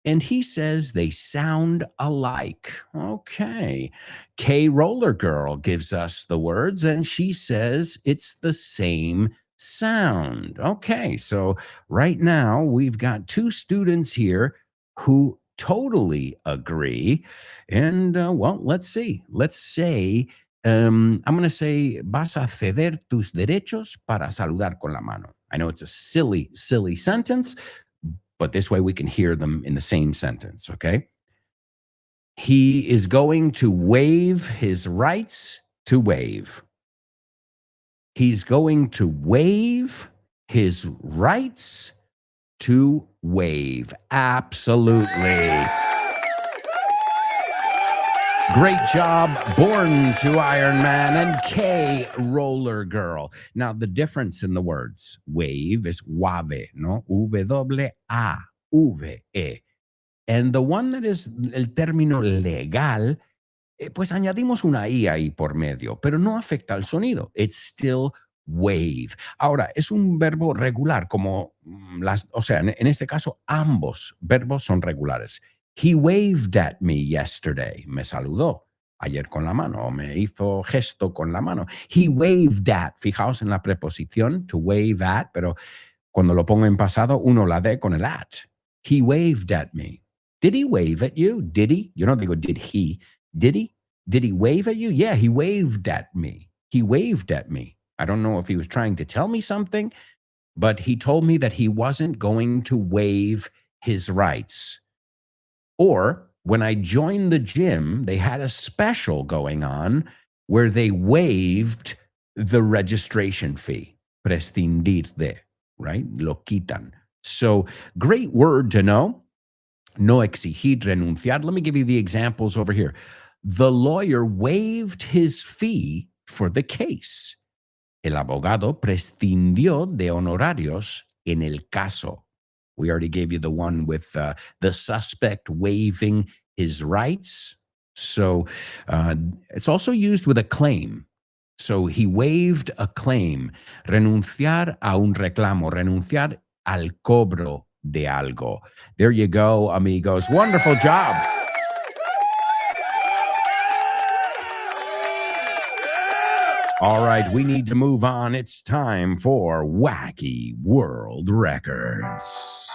and he says they sound alike. Okay. K Roller Girl gives us the words, and she says it's the same sound. Okay, so right now we've got two students here who totally agree. And well, let's see. Let's say, I'm going to say, vas a ceder tus derechos para saludar con la mano. I know it's a silly, silly sentence, but this way we can hear them in the same sentence, okay? He is going to waive his rights to wave. He's going to waive his rights to wave. Absolutely. Great job, Born to Iron Man and K Roller Girl. Now, the difference in the words wave is wave, no? W-A-V-E. And the one that is el término legal, pues añadimos una I ahí por medio, pero no afecta al sonido. It's still wave. Ahora, es un verbo regular, como o sea, en este caso, ambos verbos son regulares. He waved at me yesterday. Me saludó ayer con la mano, o me hizo gesto con la mano. He waved at. Fijaos en la preposición, to wave at, pero cuando lo pongo en pasado, uno la de con el at. He waved at me. Did he wave at you? Did he? Yo no digo did he. Did he? Did he wave at you? Yeah, he waved at me. He waved at me. I don't know if he was trying to tell me something, but he told me that he wasn't going to waive his rights. Or when I joined the gym, they had a special going on where they waived the registration fee. Prescindir de, right? Lo quitan. So great word to know. No exigir, renunciar. Let me give you the examples over here. The lawyer waived his fee for the case. El abogado prescindió de honorarios en el caso. We already gave you the one with the suspect waiving his rights. So it's also used with a claim. So he waived a claim. Renunciar a un reclamo. Renunciar al cobro de algo. There you go, amigos. Wonderful job. All right, we need to move on. It's time for Wacky World Records.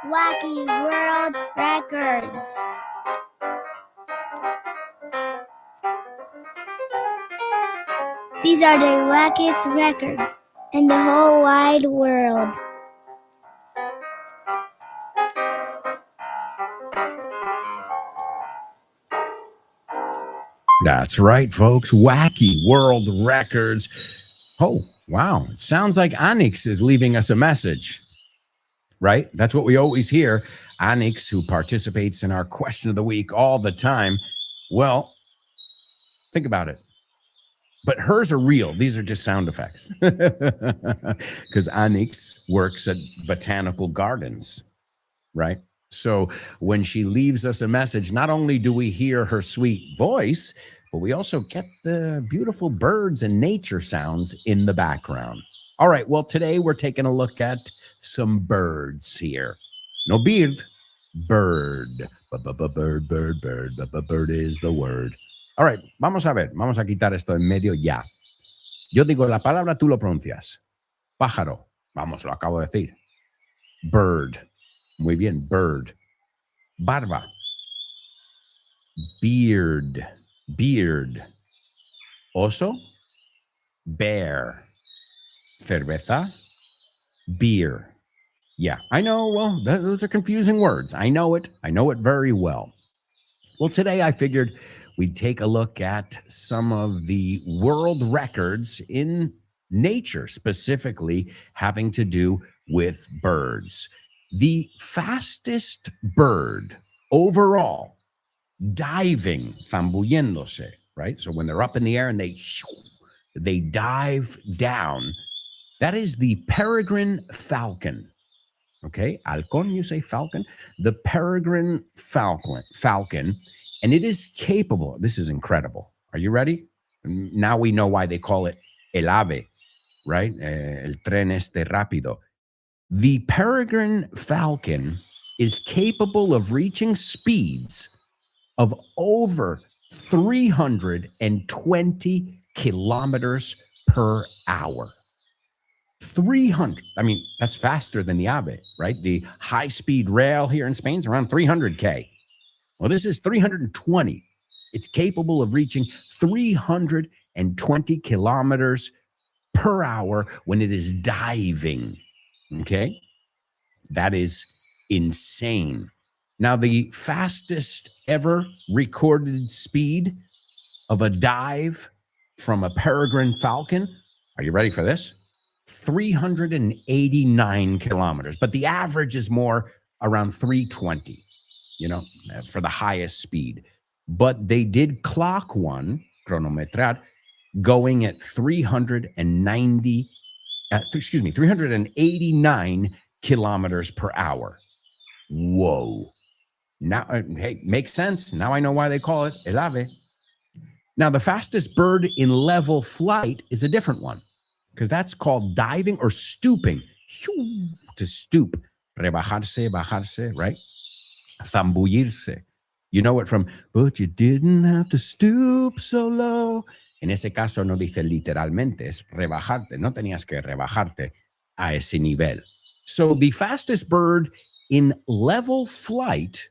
Wacky World Records. These are the wackiest records in the whole wide world. That's right, folks. Wacky World Records. Oh, wow. It sounds like Onyx is leaving us a message, right? That's what we always hear. Onyx, who participates in our question of the week all the time. Well, think about it. But hers are real. These are just sound effects. Because Onyx works at botanical gardens, right? So when she leaves us a message, not only do we hear her sweet voice, but we also get the beautiful birds and nature sounds in the background. All right, well, today we're taking a look at some birds here. No beard, bird. Bird, bird, bird. Bird is the word. All right, vamos a ver. Vamos a quitar esto en medio ya. Yo digo la palabra, tú lo pronuncias. Pájaro. Vamos, lo acabo de decir. Bird. Muy bien, bird. Barba. Beard. Beard. Oso. Bear. Cerveza. Beer. Yeah, I know. Well, those are confusing words. I know it. I know it very well. Well, today I figured we'd take a look at some of the world records in nature, specifically having to do with birds. The fastest bird overall, diving, zambulléndose, right? So when they're up in the air and they dive down, that is the peregrine falcon. Okay, halcón, you say falcon? The peregrine falcon, and it is capable. This is incredible. Are you ready? Now we know why they call it el ave, right? El tren este rápido. The peregrine falcon is capable of reaching speeds of over 320 kilometers per hour. 300. I mean, that's faster than the AVE, right? The high-speed rail here in Spain is around 300K. Well, this is 320. It's capable of reaching 320 kilometers per hour when it is diving. Okay? That is insane. Now, the fastest ever recorded speed of a dive from a peregrine falcon, are you ready for this? 389 kilometers. But the average is more around 320, for the highest speed. But they did clock one, cronometrar, going at 389 kilometers per hour. Whoa. Now, hey, makes sense. Now I know why they call it el ave. Now, the fastest bird in level flight is a different one, because that's called diving or stooping. To stoop. Rebajarse, bajarse, right? Zambullirse. You know it from, but you didn't have to stoop so low. En ese caso no dice literalmente, es rebajarte. No tenías que rebajarte a ese nivel. So the fastest bird in level flight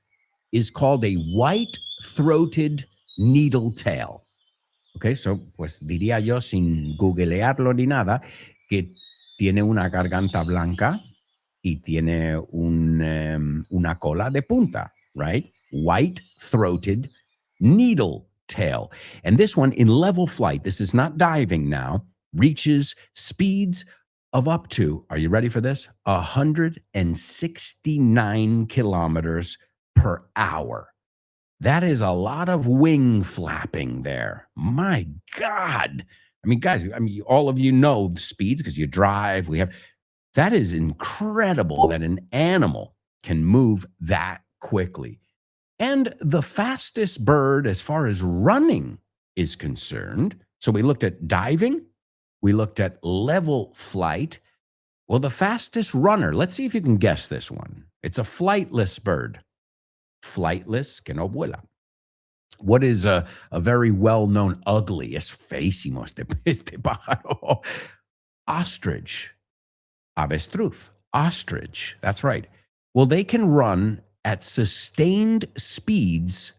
is called a white-throated needletail. Okay, so pues diría yo sin googlearlo ni nada que tiene una garganta blanca y tiene una cola de punta, right? White-throated needletail. And this one in level flight, this is not diving now, reaches speeds of up to, are you ready for this? 169 kilometers per hour. That is a lot of wing flapping there. My God. I mean, guys, all of you know the speeds because you drive. That is incredible that an animal can move that quickly. And the fastest bird as far as running is concerned. So we looked at diving. We looked at level flight. Well, the fastest runner, let's see if you can guess this one. It's a flightless bird. Flightless, que no vuela. What is a very well-known ugly, es feísimo este pájaro? Ostrich. Avestruz. Ostrich. That's right. Well, they can run at sustained speeds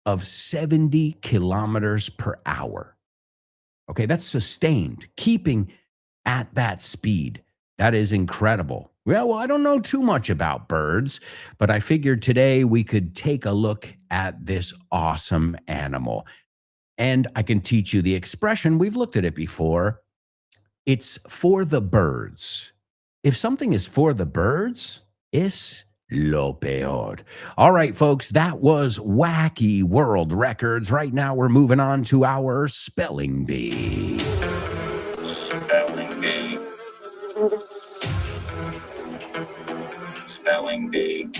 of 70 kilometers per hour. Okay, that's sustained, keeping at that speed. That is incredible. Well, I don't know too much about birds, but I figured today we could take a look at this awesome animal. And I can teach you the expression. We've looked at it before. It's for the birds. If something is for the birds, es lo peor. All right, folks, that was Wacky World Records. Right now, we're moving on to our Spelling Bee. Spelling Bee. Spelling Bee.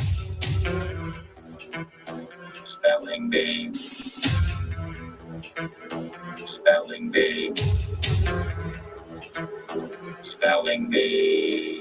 Spelling Bee. Spelling Bee. Spelling Bee.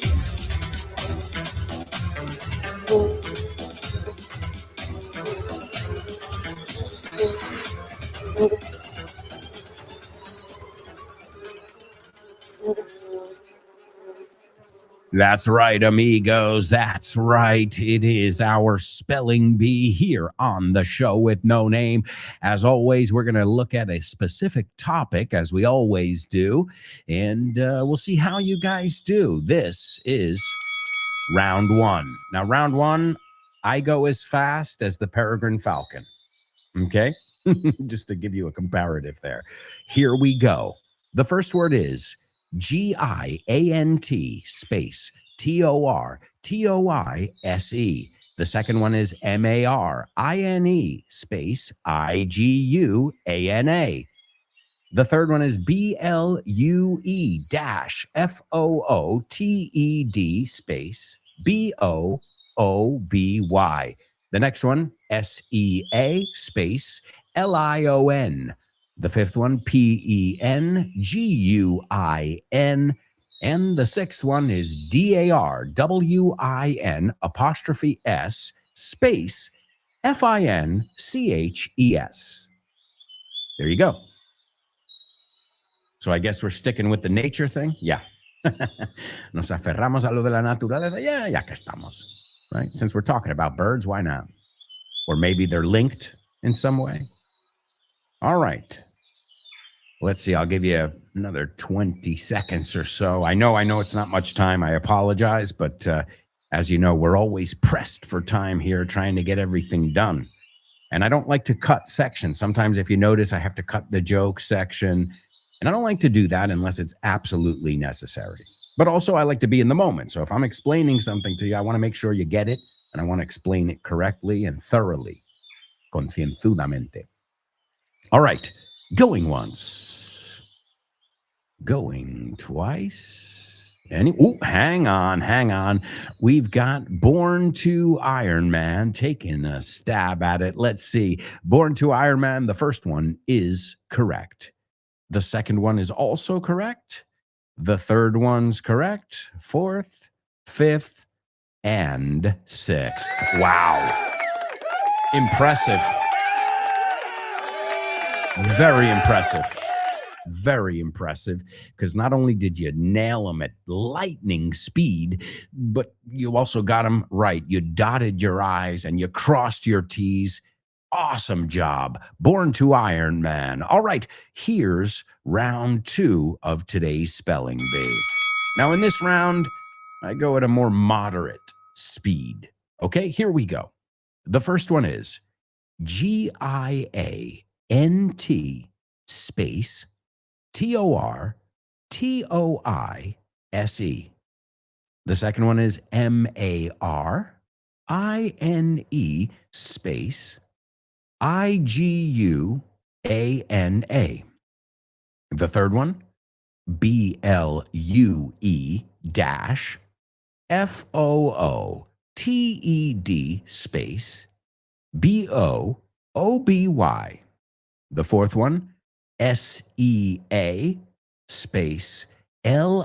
That's right, amigos. That's right. It is our Spelling Bee here on the show with no name. As always, we're going to look at a specific topic, as we always do, and we'll see how you guys do. This is round one. Now, round one, I go as fast as the peregrine falcon. Okay? Just to give you a comparative there. Here we go. The first word is Giant space Tortoise. The second one is Marine space Iguana. The third one is BLUE dash FOOTED space BOOBY. The next one, SEA space LION. The fifth one, PENGUIN. And the sixth one is DARWIN apostrophe S space FINCHES. There you go. So I guess we're sticking with the nature thing? Yeah. Nos aferramos a lo de la naturaleza? Yeah, ya que estamos. Right? Since we're talking about birds, why not? Or maybe they're linked in some way. All right. Let's see. I'll give you another 20 seconds or so. I know it's not much time. I apologize. But as you know, we're always pressed for time here, trying to get everything done. And I don't like to cut sections. Sometimes, if you notice, I have to cut the joke section. And I don't like to do that unless it's absolutely necessary. But also, I like to be in the moment. So if I'm explaining something to you, I want to make sure you get it. And I want to explain it correctly and thoroughly. Concienzudamente. All right. Going once. Going twice. Hang on. We've got Born to Iron Man taking a stab at it. Let's see. Born to Iron Man, the first one is correct. The second one is also correct. The third one's correct. Fourth, fifth, and sixth. Wow. Impressive. Very impressive. Very impressive, because not only did you nail them at lightning speed, but you also got them right. You dotted your I's and you crossed your T's. Awesome job. Born to Iron Man. All right, here's round 2 of today's Spelling Bee. Now, in this round, I go at a more moderate speed. Okay, here we go. The first one is GIANT space TORTOISE. The second one is MARINE space IGUANA. The third one, BLUE dash FOOTED space BOOBY. The fourth one, SEA space LION.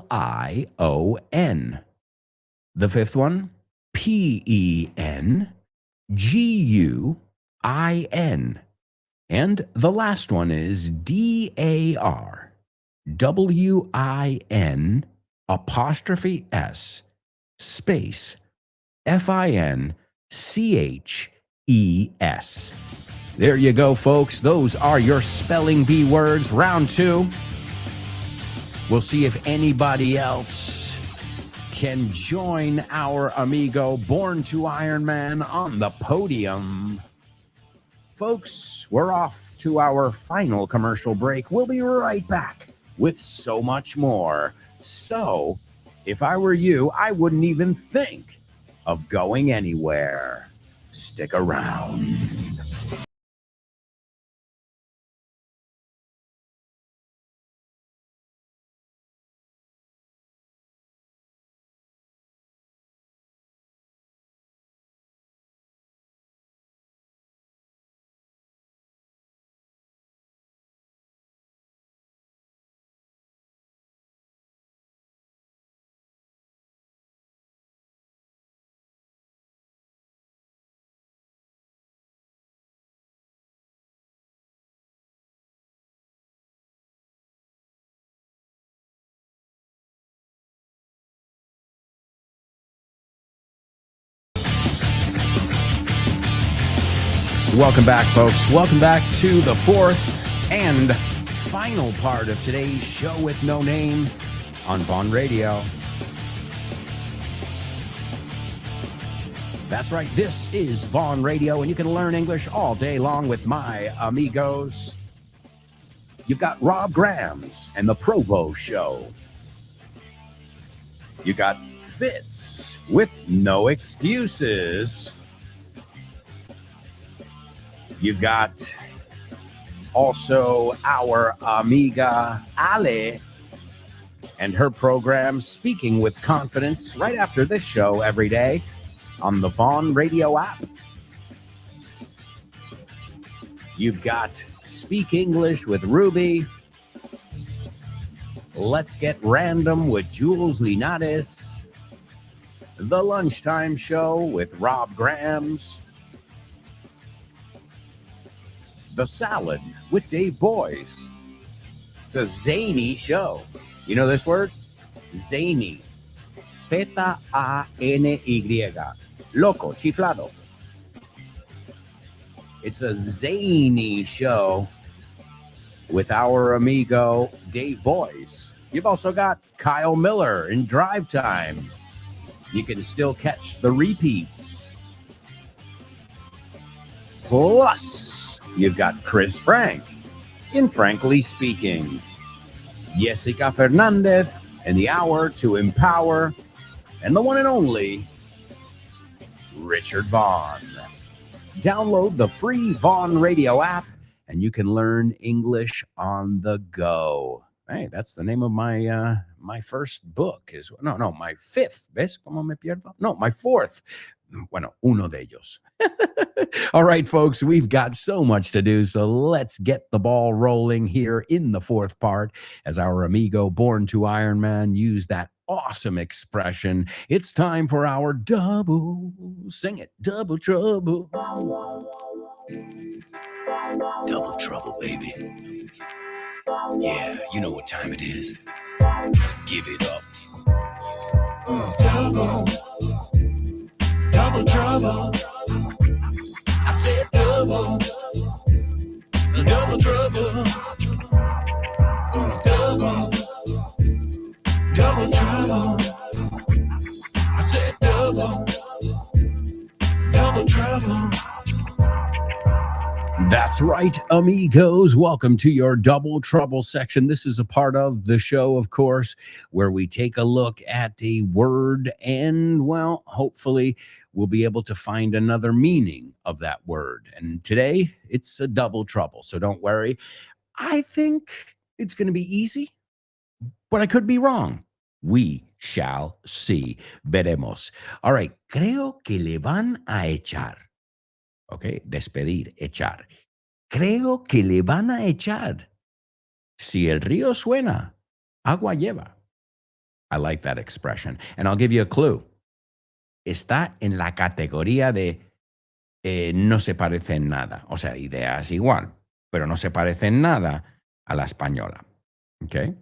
The fifth one, PENGUIN. And the last one is DARWIN apostrophe S space FINCHES. There you go, folks. Those are your Spelling Bee words. Round 2. We'll see if anybody else can join our amigo Born to Iron Man on the podium. Folks, we're off to our final commercial break. We'll be right back with so much more. So, if I were you, I wouldn't even think of going anywhere. Stick around. Welcome back, folks. Welcome back to the fourth and final part of today's show with no name on Vaughn Radio. That's right. This is Vaughn Radio, and you can learn English all day long with my amigos. You've got Rob Grams and the Provo Show. You got Fitz with No Excuses. You've got also our amiga Ale and her program Speaking with Confidence right after this show every day on the Vaughn Radio app. You've got Speak English with Ruby. Let's Get Random with Jules Linares. The Lunchtime Show with Rob Grams. The Salad with Dave Boyes. It's a zany show. You know this word? Zany. Z-A-N-Y. Loco, chiflado. It's a zany show with our amigo Dave Boyce. You've also got Kyle Miller in Drive Time. You can still catch the repeats. Plus, you've got Chris Frank in Frankly Speaking. Jessica Fernandez in the hour to empower. And the one and only Richard Vaughn. Download the free Vaughn Radio app and you can learn English on the go. Hey, that's the name of my my first book. My fifth. ¿Ves cómo me pierdo? No, my fourth. Bueno, uno de ellos. All right, folks, we've got so much to do, so let's get the ball rolling here in the fourth part as our amigo Born to Iron Man used that awesome expression. It's time for our double. Sing it. Double trouble. Double trouble, baby. Yeah, you know what time it is. Give it up. Double. Double trouble. I said double. Double trouble. Double. Double trouble. I said double. Double trouble. That's right, amigos. Welcome to your Double Trouble section. This is a part of the show, of course, where we take a look at a word and, well, hopefully we'll be able to find another meaning of that word. And today, it's a double trouble, so don't worry. I think it's going to be easy, but I could be wrong. We shall see. Veremos. All right. Creo que le van a echar. Okay. Despedir, echar. Creo que le van a echar. Si el río suena, agua lleva. I like that expression. And I'll give you a clue. Está en la categoría de no se parece en nada. O sea, ideas igual, pero no se parece en nada a la española. Okay.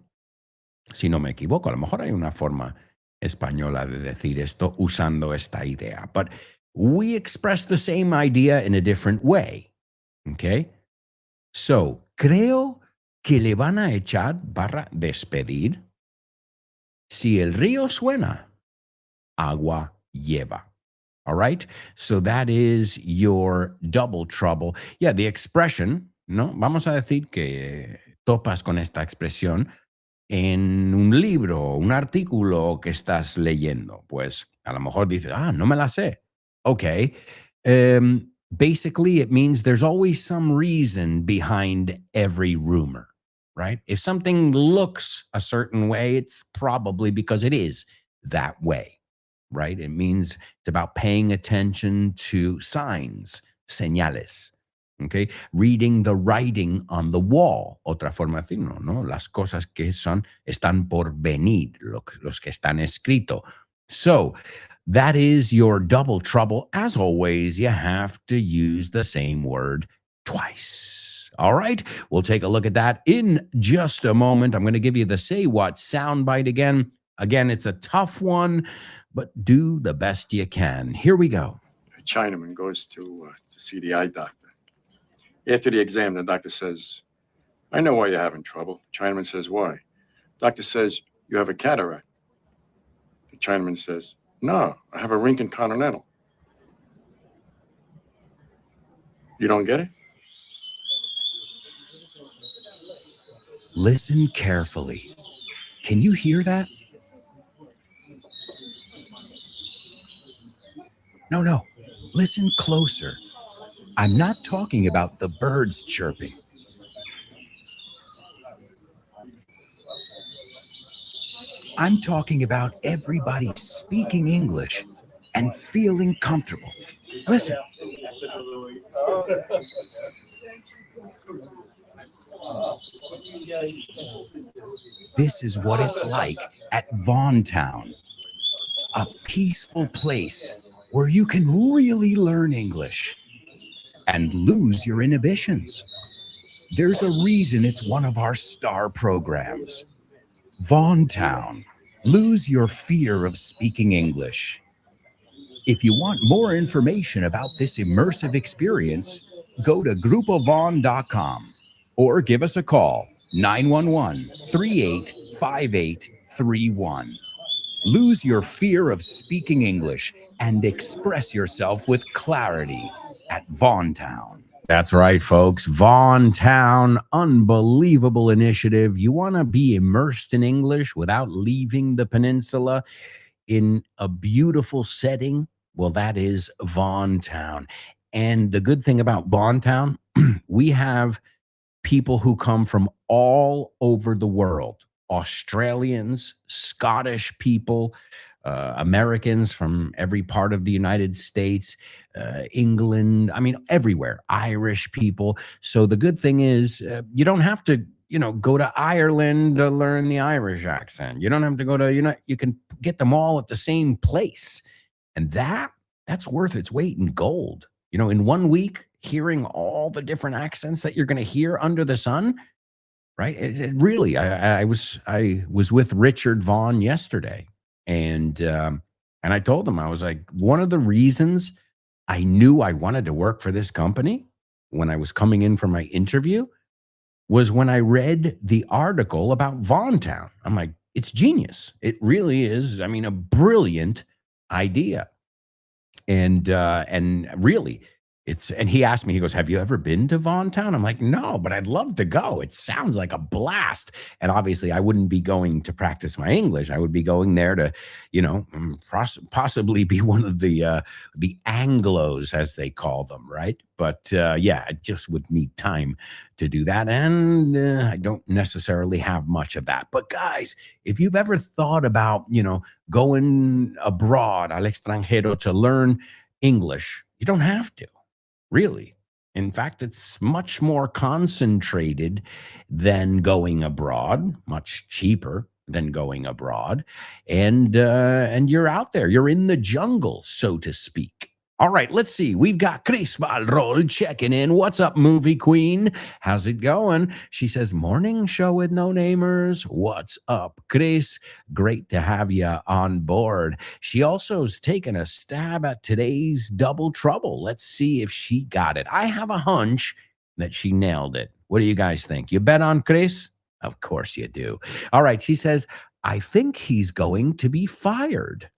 Si no me equivoco, a lo mejor hay una forma española de decir esto usando esta idea. But we express the same idea in a different way. Okay? So, creo que le van a echar / despedir. Si el río suena, agua lleva. All right? So that is your double trouble. Yeah, the expression, ¿no? Vamos a decir que topas con esta expresión en un libro, un artículo que estás leyendo. Pues a lo mejor dices, no me la sé. Okay. Basically, it means there's always some reason behind every rumor, right? If something looks a certain way, it's probably because it is that way, right? It means it's about paying attention to signs, señales. Okay, reading the writing on the wall. Otra forma de decirlo, ¿no? Las cosas que están por venir, los que están escrito. So, that is your double trouble. As always, you have to use the same word twice. All right, we'll take a look at that in just a moment. I'm going to give you the Say What soundbite again. Again, it's a tough one, but do the best you can. Here we go. A Chinaman goes to see the eye doctor. After the exam, the doctor says, I know why you're having trouble. Chinaman says, why? Doctor says, you have a cataract. The Chinaman says, no, I have a Rincon Continental. You don't get it? Listen carefully. Can you hear that? No. Listen closer. I'm not talking about the birds chirping. I'm talking about everybody speaking English and feeling comfortable. Listen. This is what it's like at Vaughn Town, a peaceful place where you can really learn English and lose your inhibitions. There's a reason it's one of our star programs. Vaughn Town. Lose your fear of speaking English. If you want more information about this immersive experience, go to grupovaughn.com or give us a call, 911-385831. Lose your fear of speaking English and express yourself with clarity at Vaughn Town. That's right, folks. Vaughn Town, unbelievable initiative. You want to be immersed in English without leaving the peninsula in a beautiful setting? Well, that is Vaughn Town. And the good thing about Vaughn Town, we have people who come from all over the world. Australians, Scottish people, Americans from every part of the United States, England, I mean, everywhere, Irish people. So the good thing is you don't have to, go to Ireland to learn the Irish accent. You don't have to go to, you can get them all at the same place. And that's worth its weight in gold. In 1 week, hearing all the different accents that you're going to hear under the sun, right? It really, I was with Richard Vaughn yesterday, and I told him, I was like, one of the reasons I knew I wanted to work for this company when I was coming in for my interview was when I read the article about Vaughn Town. I'm like, it's genius. It really is. I mean, a brilliant idea. And really, and he asked me, he goes, have you ever been to Vaughn Town? I'm like, no, but I'd love to go. It sounds like a blast. And obviously I wouldn't be going to practice my English. I would be going there to, possibly be one of the Anglos, as they call them. Right. But yeah, I just would need time to do that. And I don't necessarily have much of that. But guys, if you've ever thought about, going abroad, al extranjero, to learn English, you don't have to. Really. In fact, it's much more concentrated than going abroad, much cheaper than going abroad. And you're out there. You're in the jungle, so to speak. All right, let's see. We've got Chris Valrol checking in. What's up, movie queen? How's it going? She says, morning show with no namers. What's up, Chris? Great to have you on board. She also has taken a stab at today's double trouble. Let's see if she got it. I have a hunch that she nailed it. What do you guys think? You bet on Chris? Of course you do. All right, she says, I think he's going to be fired.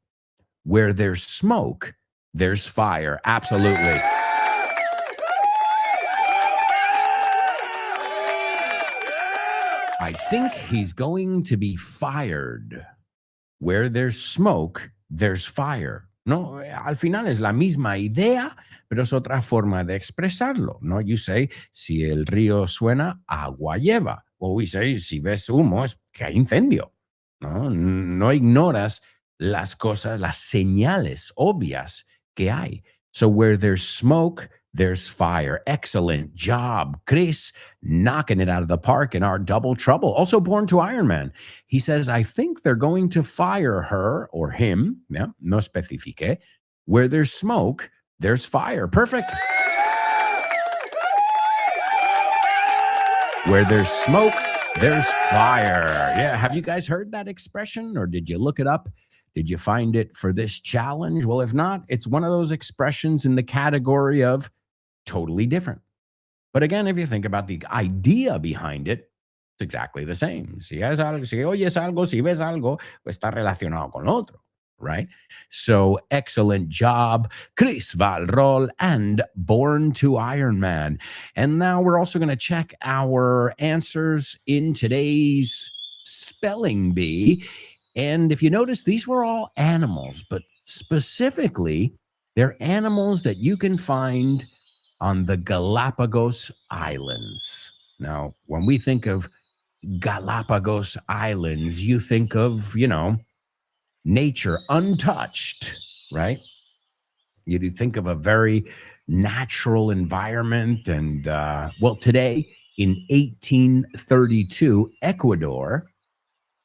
Where there's smoke, there's fire. Absolutely. I think he's going to be fired. Where there's smoke, there's fire. No, al final es la misma idea, pero es otra forma de expresarlo. No, you say, si el río suena, agua lleva. Or we say, si ves humo, es que hay incendio. No ignoras las cosas, las señales obvias que hay. So where there's smoke, there's fire. Excellent job, Chris, knocking it out of the park in our double trouble. Also born to Iron Man. He says, I think they're going to fire her or him. Yeah, no specifique. Where there's smoke, there's fire. Perfect. Where there's smoke, there's fire. Yeah, have you guys heard that expression, or did you look it up? Did you find it for this challenge? Well, if not, it's one of those expressions in the category of totally different. But again, if you think about the idea behind it, it's exactly the same. Si oyes algo, si ves algo, pues está relacionado con lo otro, right? So excellent job, Chris Valrol and Born to Iron Man. And now we're also going to check our answers in today's spelling bee. And if you notice, these were all animals, but specifically, they're animals that you can find on the Galapagos Islands. Now, when we think of Galapagos Islands, you think of, nature untouched, right? You do think of a very natural environment. And, today in 1832, Ecuador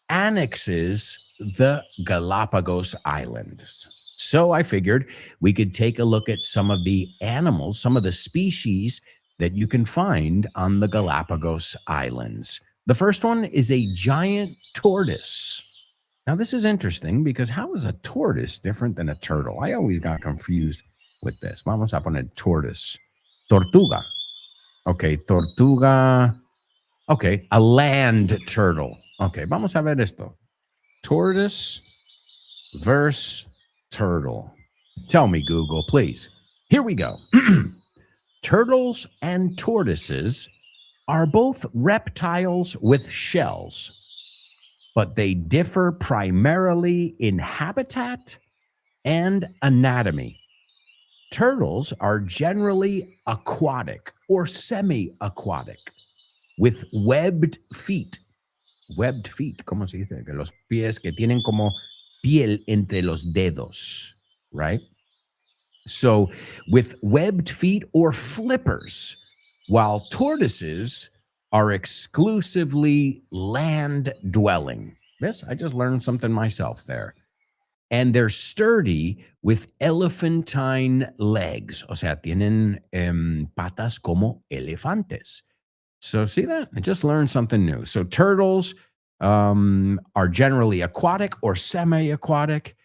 annexes the Galapagos Islands. So I figured we could take a look at some of the animals, some of the species that you can find on the Galapagos Islands. The first one is a giant tortoise. Now, this is interesting because how is a tortoise different than a turtle? I always got confused with this. Vamos a poner tortoise. Tortuga. Okay, tortuga. Okay, a land turtle. Okay, vamos a ver esto. Tortoise versus turtle. Tell me, Google, please. Here we go. Turtles and tortoises are both reptiles with shells, but they differ primarily in habitat and anatomy. Turtles are generally aquatic or semi-aquatic with webbed feet. Webbed feet, ¿cómo se dice? Que los pies que tienen como piel entre los dedos, right? So with webbed feet or flippers, while tortoises are exclusively land dwelling. Yes, I just learned something myself there. And they're sturdy with elephantine legs. O sea, tienen patas como elefantes. So see that? I just learned something new. So turtles are generally aquatic or semi-aquatic,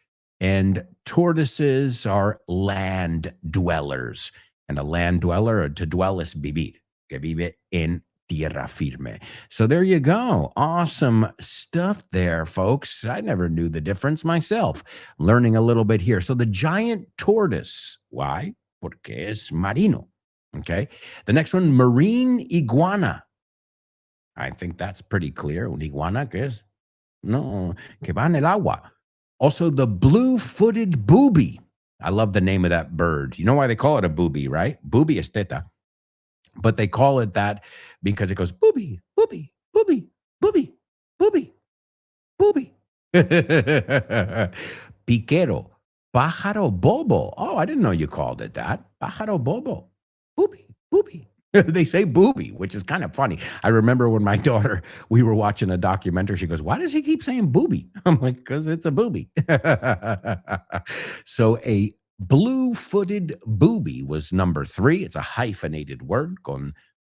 and tortoises are land dwellers. And a land dweller, to dwell es vivir, que vive en tierra firme. So there you go. Awesome stuff there, folks. I never knew the difference myself. Learning a little bit here. So the giant tortoise, why? Porque es marino. Okay. The next one, marine iguana. I think that's pretty clear. Un iguana que es, no, que va en el agua. Also, the blue-footed booby. I love the name of that bird. You know why they call it a booby, right? Booby es teta. But they call it that because it goes booby, booby, booby, booby, booby, booby. Piquero, pájaro bobo. Oh, I didn't know you called it that. Pájaro bobo. Booby, booby. They say booby, which is kind of funny. I remember when my daughter, we were watching a documentary. She goes, why does he keep saying booby? I'm like, because it's a booby. So a blue-footed booby was number 3. It's a hyphenated word con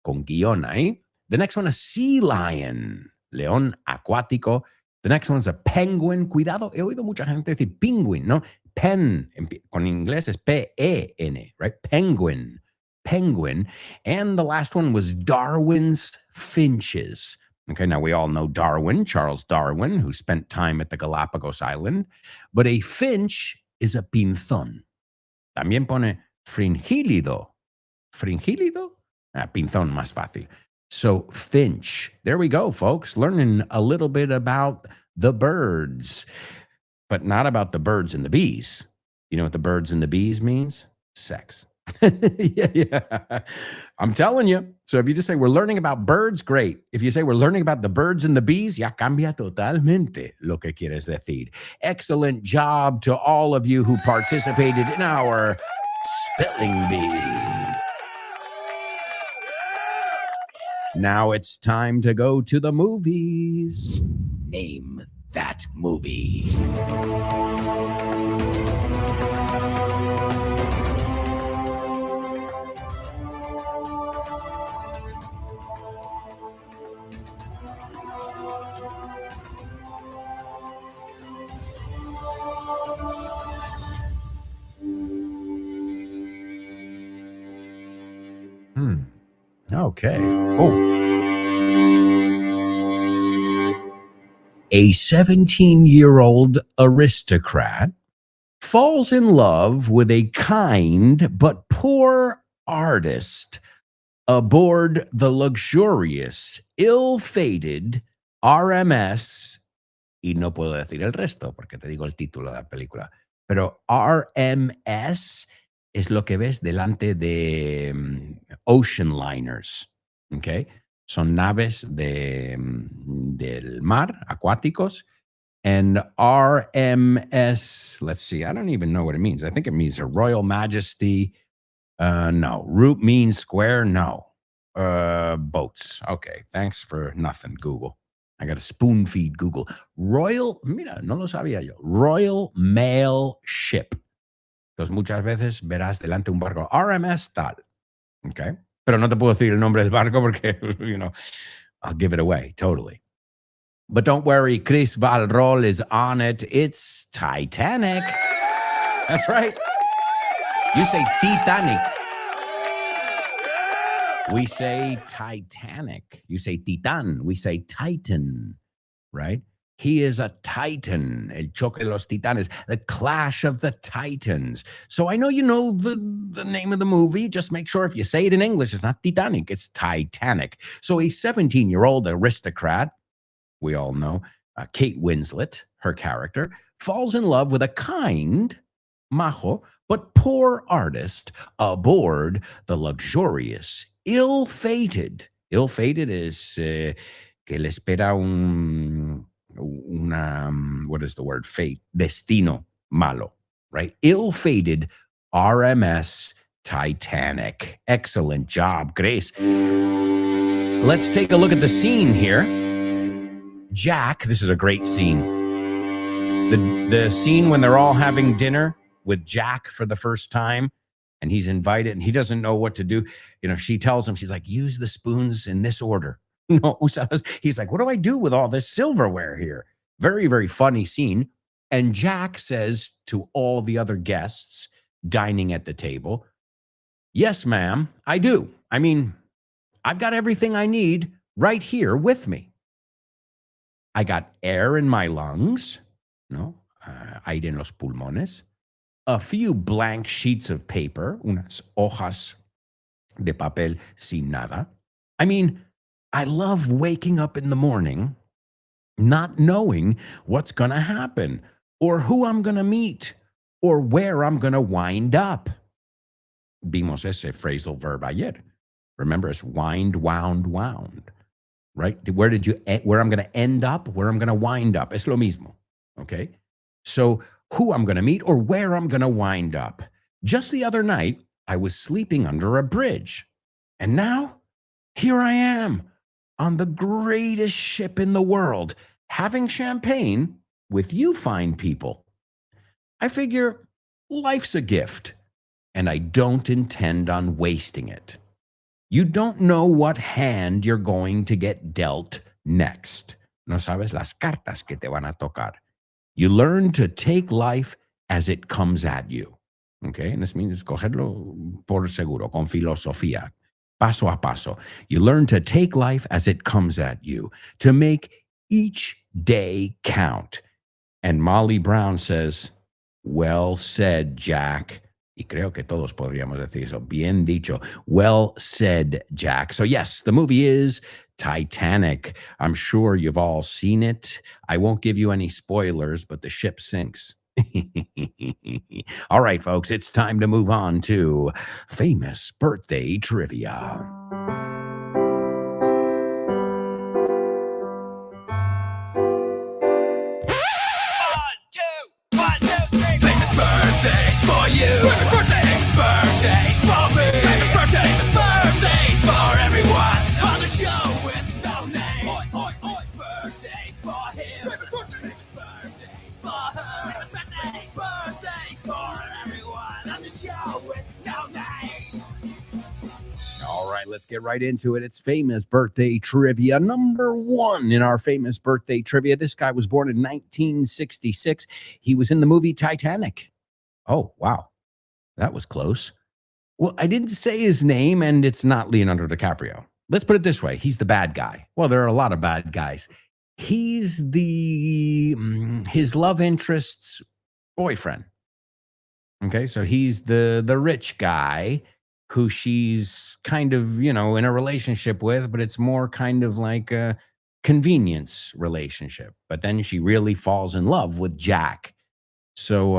guion ahí. The next one, a sea lion, león acuático. The next one's a penguin. Cuidado, he oído mucha gente decir penguin, ¿no? Pen, con inglés es P-E-N, right? Penguin. Penguin. And the last one was Darwin's finches. Okay, now we all know Darwin, Charles Darwin, who spent time at the Galapagos Island. But a finch is a pinzón. También pone fringílido. ¿Fringílido? Pinzón, más fácil. So finch. There we go, folks. Learning a little bit about the birds, but not about the birds and the bees. You know what the birds and the bees means? Sex. Yeah. I'm telling you. So if you just say we're learning about birds, great. If you say we're learning about the birds and the bees, ya cambia totalmente lo que quieres decir. Excellent job to all of you who participated in our spelling bee. Now it's time to go to the movies. Name that movie. Okay. Oh. A 17-year-old aristocrat falls in love with a kind but poor artist aboard the luxurious, ill-fated RMS, y no puedo decir el resto porque te digo el título de la película, pero RMS es lo que ves delante de ocean liners, ¿ok? Son naves del mar, acuáticos, and RMS, let's see, I don't even know what it means. I think it means a Royal Majesty. No. Root means square? No. Boats. Okay, thanks for nothing, Google. I got to spoon feed Google. Royal, mira, no lo sabía yo. Royal Mail Ship. Entonces muchas veces verás delante un barco RMS tal. Okay. Pero no te puedo decir el nombre del barco porque, I'll give it away totally. But don't worry, Chris Valrol is on it. It's Titanic. That's right. You say Titanic. We say Titanic. You say Titan. We say Titan, right? He is a Titan. El choque de los titanes. The clash of the Titans. So I know you know the name of the movie. Just make sure if you say it in English, it's not Titanic, it's Titanic. So a 17-year-old aristocrat, we all know, Kate Winslet, her character, falls in love with a kind, majo, but poor artist aboard the luxurious, ill-fated is que le espera what is the word? Fate, destino malo, right? Ill-fated RMS Titanic. Excellent job, Grace. Let's take a look at the scene here. Jack, this is a great scene. The scene when they're all having dinner with Jack for the first time, and he's invited, and he doesn't know what to do. She tells him, she's like, use the spoons in this order. No, he's like, what do I do with all this silverware here? Very, very funny scene. And Jack says to all the other guests dining at the table, yes, ma'am, I do. I mean, I've got everything I need right here with me. I got air in my lungs, aire en los pulmones, a few blank sheets of paper, unas hojas de papel sin nada. I mean, I love waking up in the morning not knowing what's going to happen or who I'm going to meet or where I'm going to wind up. Vimos ese phrasal verb ayer. Remember, it's wind, wound, right? Where I'm going to end up, where I'm going to wind up. Es lo mismo, okay? So who I'm going to meet or where I'm going to wind up. Just the other night, I was sleeping under a bridge. And now, here I am on the greatest ship in the world, having champagne with you fine people. I figure life's a gift, and I don't intend on wasting it. You don't know what hand you're going to get dealt next. No sabes las cartas que te van a tocar. You learn to take life as it comes at you. Okay? And this means cogerlo por seguro, con filosofía, paso a paso. You learn to take life as it comes at you, to make each day count. And Molly Brown says, well said, Jack. Y creo que todos podríamos decir eso. Bien dicho. Well said, Jack. So yes, the movie is Titanic. I'm sure you've all seen it. I won't give you any spoilers, but the ship sinks. All right, folks, it's time to move on to famous birthday trivia. Birthdays for you. Birthdays for me. Birthdays for everyone on the show with no name. Birthdays for him. Birthdays for her. Birthdays for everyone on the show with no name. All right, let's get right into it. It's famous birthday trivia. Number one in our famous birthday trivia. This guy was born in 1966. He was in the movie Titanic. Oh, wow. That was close. Well, I didn't say his name, and it's not Leonardo DiCaprio. Let's put it this way. He's the bad guy. Well, there are a lot of bad guys. He's his love interest's boyfriend. Okay, so he's the rich guy who she's kind of, in a relationship with, but it's more kind of like a convenience relationship. But then she really falls in love with Jack. So,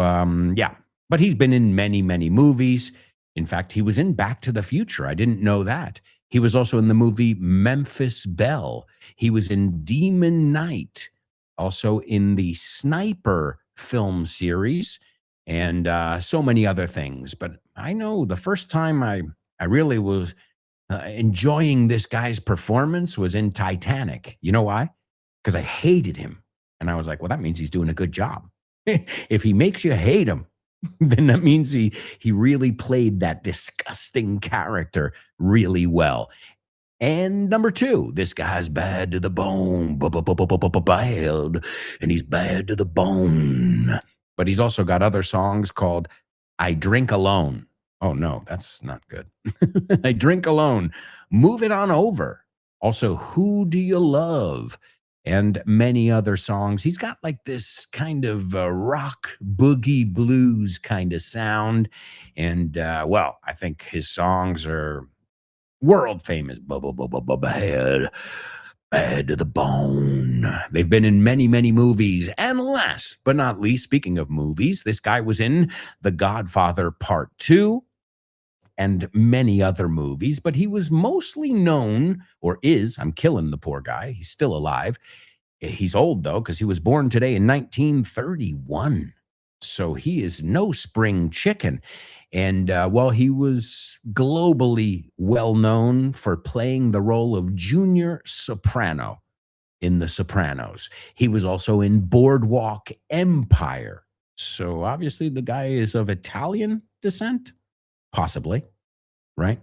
yeah. But he's been in many, many movies. In fact, he was in Back to the Future. I didn't know that. He was also in the movie Memphis Belle. He was in Demon Knight, also in the Sniper film series, and so many other things. But I know the first time I really was enjoying this guy's performance was in Titanic. You know why? Because I hated him. And I was like, well, that means he's doing a good job. If he makes you hate him, then that means he really played that disgusting character really well. And number 2, this guy's bad to the bone, bad, and he's bad to the bone. But he's also got other songs called I Drink Alone. Oh, no, that's not good. I Drink Alone. Move It On Over. Also, Who Do You Love? And many other songs. He's got like this kind of rock boogie blues kind of sound. And, well, I think his songs are world famous. Bad, bad to the bone. They've been in many, many movies. And last but not least, speaking of movies, this guy was in The Godfather Part 2 and many other movies, but he was mostly known, or is, I'm killing the poor guy, he's still alive. He's old, though, because he was born today in 1931. So he is no spring chicken. And well, he was globally well known for playing the role of junior soprano in The Sopranos. He was also in Boardwalk Empire. So obviously the guy is of Italian descent, possibly, right?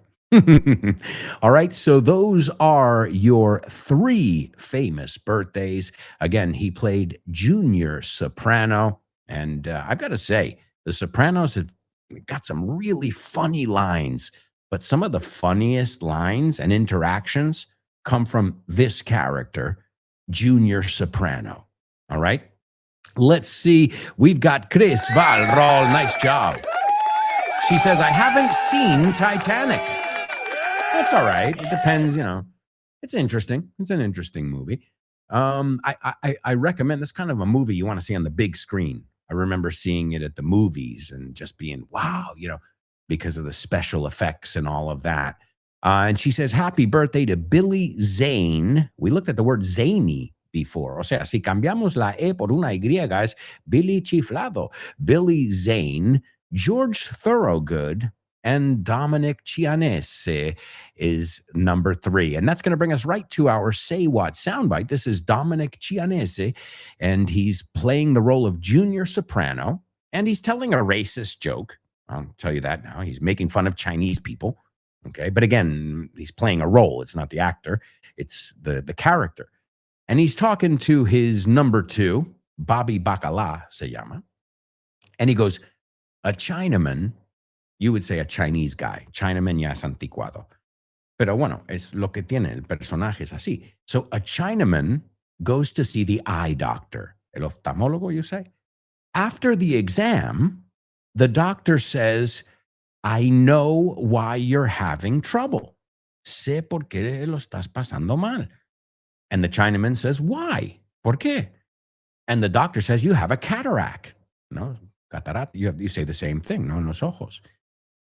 All right, so those are your 3 famous birthdays. Again, he played junior soprano. And I've got to say, The Sopranos have got some really funny lines, but some of the funniest lines and interactions come from this character, Junior Soprano. All right? Let's see. We've got Chris Valrol. Nice job. She says, I haven't seen Titanic. That's all right. It depends, It's interesting. It's an interesting movie. I recommend this kind of a movie you want to see on the big screen. I remember seeing it at the movies and just being, wow, because of the special effects and all of that. And she says, happy birthday to Billy Zane. We looked at the word zany before. O sea, si cambiamos la E por una Y, es Billy Chiflado. Billy Zane, George Thorogood, and Dominic Chianese is number 3. And that's going to bring us right to our Say What soundbite. This is Dominic Chianese, and he's playing the role of junior soprano, and he's telling a racist joke. I'll tell you that now. He's making fun of Chinese people. Okay. But again, he's playing a role. It's not the actor. It's the character. And he's talking to his number 2, Bobby Bacala se llama. And he goes, a Chinaman, you would say a Chinese guy. Chinaman ya es anticuado. Pero bueno, es lo que tiene. El personaje es así. So a Chinaman goes to see the eye doctor. El oftalmólogo, you say? After the exam, the doctor says, I know why you're having trouble. Sé por qué lo estás pasando mal. And the Chinaman says, why? ¿Por qué? And the doctor says, you have a cataract. No, catarata. You say the same thing, no, en los ojos.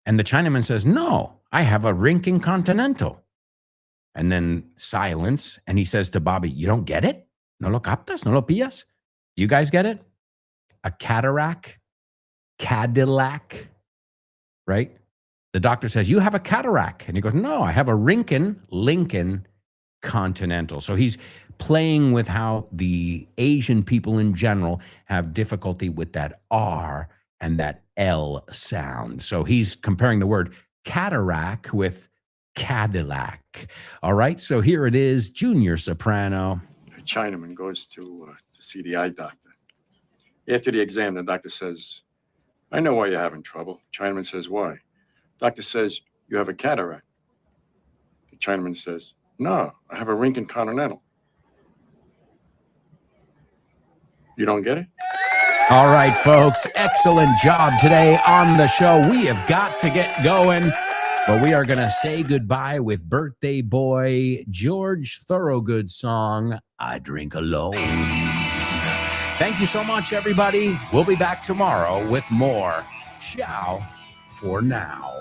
And the Chinaman says, no, I have a rinking continental. And then silence. And he says to Bobby, you don't get it? No lo captas? No lo pillas? Do you guys get it? A cataract, Cadillac, right? The doctor says, you have a cataract. And he goes, no, I have a Lincoln Continental. So he's playing with how the Asian people in general have difficulty with that R and that L sound. So he's comparing the word cataract with Cadillac. All right, so here it is, junior soprano. A Chinaman goes to see the eye doctor. After the exam, the doctor says, I know why you're having trouble. Chinaman says, why? Doctor says, you have a cataract. The Chinaman says, no, I have a Lincoln Continental. You don't get it? All right, folks, excellent job today on the show. We have got to get going, but we are going to say goodbye with birthday boy George Thorogood's song, I Drink Alone. Thank you so much, everybody. We'll be back tomorrow with more. Ciao for now.